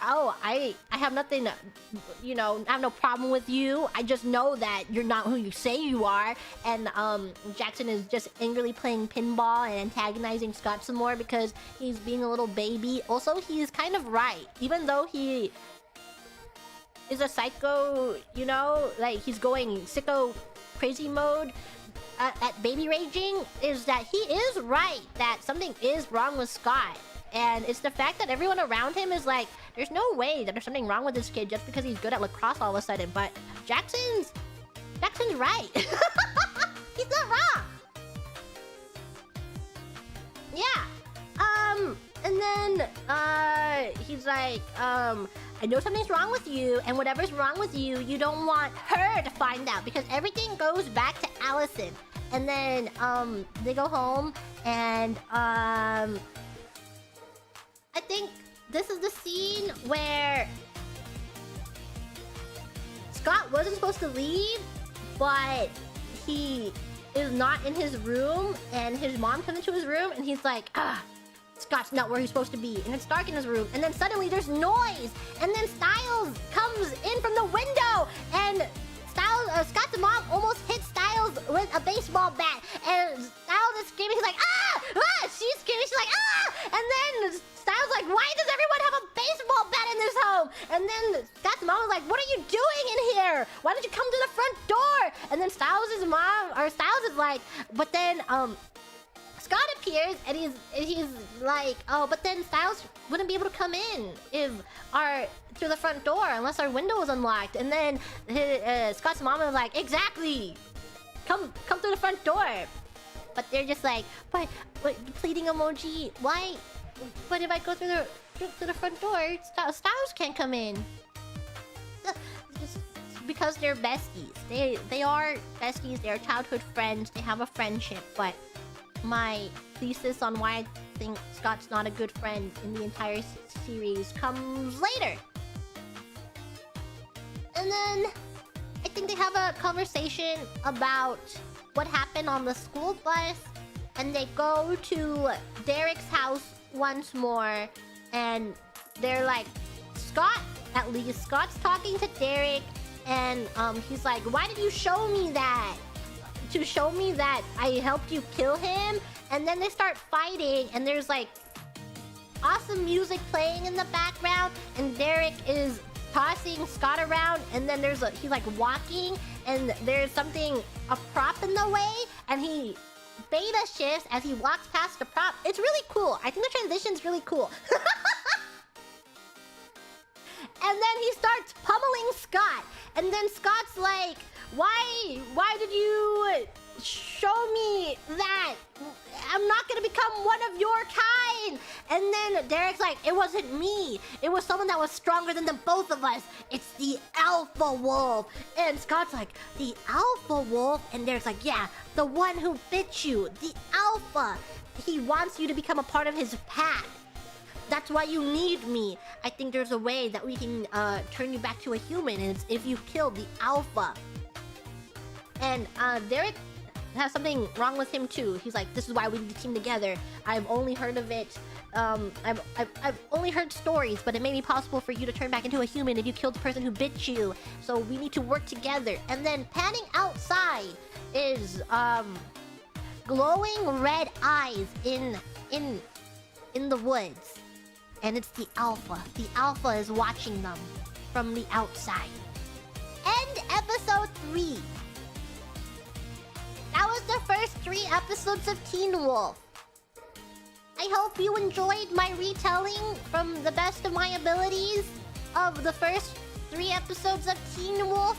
oh, I have nothing, I have no problem with you. I just know that you're not who you say you are. And Jackson is just angrily playing pinball and antagonizing Scott some more because he's being a little baby. Also, he's kind of right, even though he is a psycho, like he's going sicko crazy mode at baby raging, is that he is right that something is wrong with Scott. And it's the fact that everyone around him is like, there's no way that there's something wrong with this kid just because he's good at lacrosse all of a sudden. But Jackson's right. He's not wrong. Yeah. And then he's like, I know something's wrong with you, and whatever's wrong with you, you don't want her to find out because everything goes back to Allison. And then they go home, and I think this is the scene where Scott wasn't supposed to leave, but he is not in his room, and his mom comes into his room, and he's like, Scott's not where he's supposed to be, and it's dark in his room, and then suddenly there's noise, and then Styles comes in from the window, and Scott's mom almost hit Styles with a baseball bat, and Styles is screaming, he's like, she's screaming, she's like, and then Styles like, why does everyone have a baseball bat in this home? And then Scott's mom was like, what are you doing in here? Why don't you come to the front door? And then Styles is like, but then Scott appears, and he's like, oh, but then Styles wouldn't be able to come in through the front door unless our window was unlocked. And then Scott's mom was like, exactly, come through the front door. But they're just like, but pleading emoji, why? But if I go through the front door, Styles can't come in. Just because they're besties. They are besties. They're childhood friends. They have a friendship, but my thesis on why I think Scott's not a good friend in the entire series comes later. And then I think they have a conversation about what happened on the school bus, and they go to Derek's house once more, and they're like, Scott's talking to Derek, and he's like, why did you show me that? To show me that I helped you kill him? And then they start fighting, and there's like awesome music playing in the background, and Derek is tossing Scott around, and then he's like walking, and there's a prop in the way, and he beta shifts as he walks past the prop. It's really cool. I think the transition's really cool. And then he starts pummeling Scott. And then Scott's like, why did you show me that? I'm not gonna become one of your kind. And then Derek's like, it wasn't me. It was someone that was stronger than the both of us. It's the Alpha Wolf. And Scott's like, the Alpha Wolf? And Derek's like, yeah, the one who bit you. The Alpha. He wants you to become a part of his pack. That's why you need me. I think there's a way that we can turn you back to a human, and it's if you kill the Alpha. And Derek has something wrong with him too. He's like, this is why we need to team together. I've only heard of it. I've only heard stories, but it may be possible for you to turn back into a human if you killed the person who bit you. So we need to work together. And then panning outside is glowing red eyes in the woods. And it's the Alpha. The Alpha is watching them from the outside. End episode 3. That was the first 3 episodes of Teen Wolf. I hope you enjoyed my retelling from the best of my abilities of the first 3 episodes of Teen Wolf.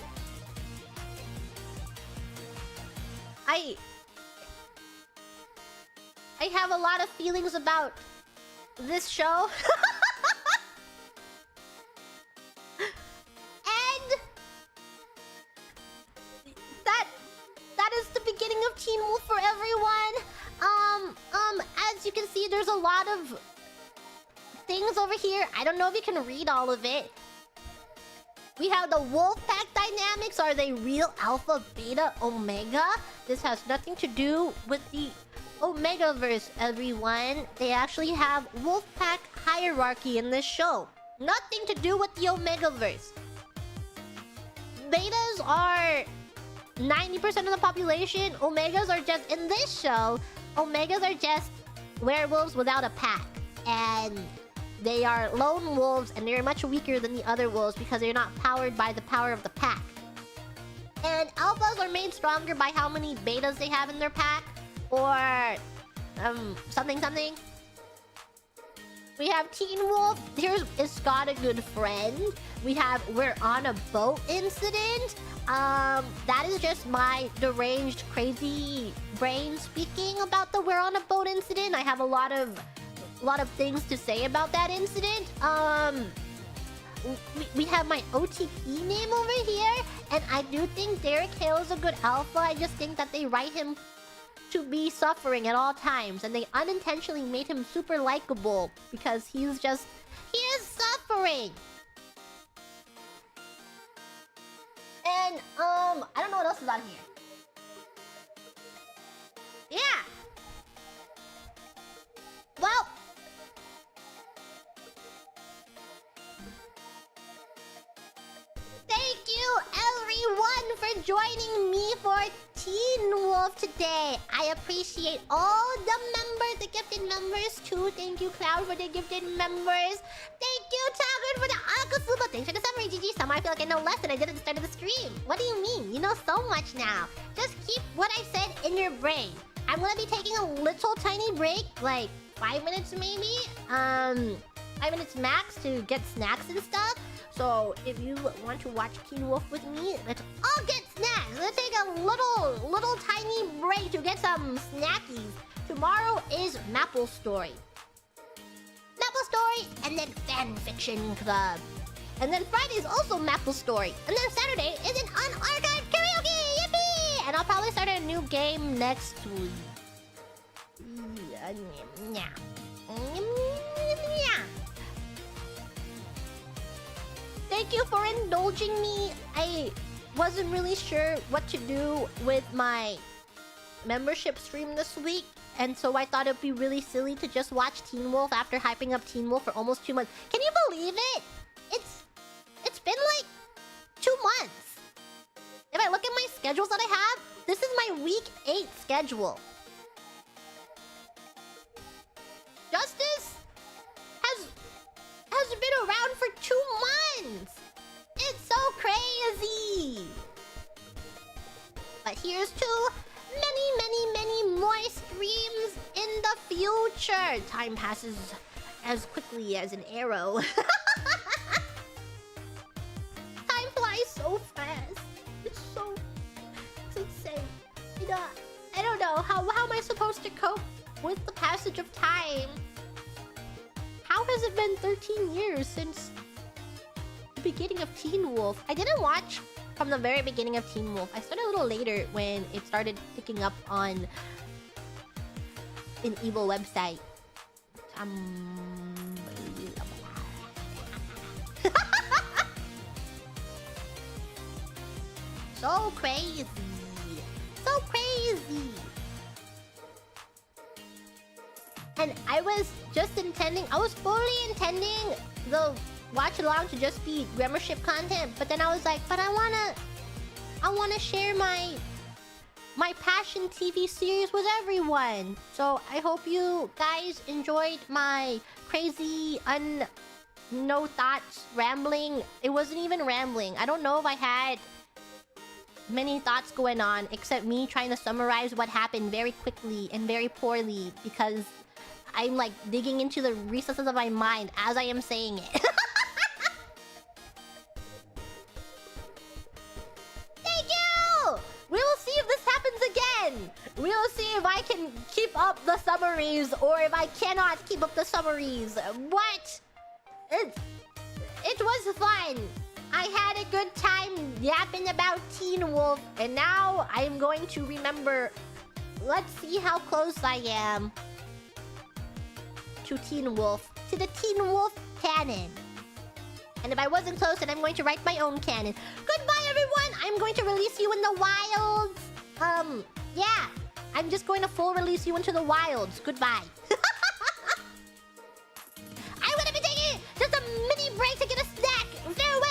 I have a lot of feelings about this show. And that is the beginning of Teen Wolf for everyone. As you can see, there's a lot of things over here. I don't know if you can read all of it. We have the Wolfpack dynamics. Are they real Alpha, Beta, Omega? This has nothing to do with the Omegaverse, everyone. They actually have Wolfpack hierarchy in this show. Nothing to do with the Omegaverse. Betas are 90% of the population. Omegas are just, in this show, Omegas are just werewolves without a pack. And they are lone wolves, and they're much weaker than the other wolves because they're not powered by the power of the pack. And alphas are made stronger by how many betas they have in their pack. Or something. We have Teen Wolf. Here's Is Scott a Good Friend? We have We're on a Boat Incident. That is just my deranged, crazy brain speaking about the We're on a Boat Incident. I have a lot of things to say about that incident. We have my OTP name over here, and I do think Derek Hale is a good alpha. I just think that they write him to be suffering at all times, and they unintentionally made him super likable because he is suffering. And I don't know what else is on here. Yeah. Well, thank you everyone for joining me for Teen Wolf today. I appreciate all the members, the gifted members too. Thank you, Cloud, for the gifted members. Thank you, Taggart, for the Akasuba. Thanks for the summary, GG. Somehow I feel like I know less than I did at the start of the stream. What do you mean? You know so much now. Just keep what I said in your brain. I'm gonna be taking a little tiny break, like 5 minutes maybe. 5 minutes max to get snacks and stuff. So if you want to watch Teen Wolf with me, let's all get snacks. Let's take a little tiny break to get some snackies. Tomorrow is Maple Story. Maple Story, and then Fan Fiction Club. And then Friday is also Maple Story. And then Saturday is an unarchived karaoke! Yippee! And I'll probably start a new game next week. Yeah. Thank you for indulging me. I wasn't really sure what to do with my membership stream this week, and so I thought it'd be really silly to just watch Teen Wolf after hyping up Teen Wolf for almost 2 months. Can you believe it? It's been like 2 months. If I look at my schedules that I have, this is my week 8 schedule. Justice has been around for 2 months. It's so crazy. But here's to many more streams in the future. Time passes as quickly as an arrow. Time flies so fast. It's insane. You know, I don't know. How am I supposed to cope with the passage of time? How has it been 13 years since the beginning of Teen Wolf? I didn't watch from the very beginning of Teen Wolf. I started a little later when it started picking up on an evil website. So crazy. So crazy. And I was fully intending the watch along to just be Grammarship content, but then I was like, but I wanna share my passion TV series with everyone. So I hope you guys enjoyed my crazy no thoughts rambling. It wasn't even rambling. I don't know if I had many thoughts going on except me trying to summarize what happened very quickly and very poorly because I'm like digging into the recesses of my mind as I am saying it. Thank you! We will see if this happens again. We will see if I can keep up the summaries or if I cannot keep up the summaries. What? It was fun. I had a good time yapping about Teen Wolf, and now I'm going to remember. Let's see how close I am to Teen Wolf, to the Teen Wolf canon. And if I wasn't close, then I'm going to write my own canon. Goodbye, everyone! I'm going to release you in the wilds. Yeah. I'm just going to full release you into the wilds. Goodbye. I'm gonna be taking just a mini break to get a snack. Farewell!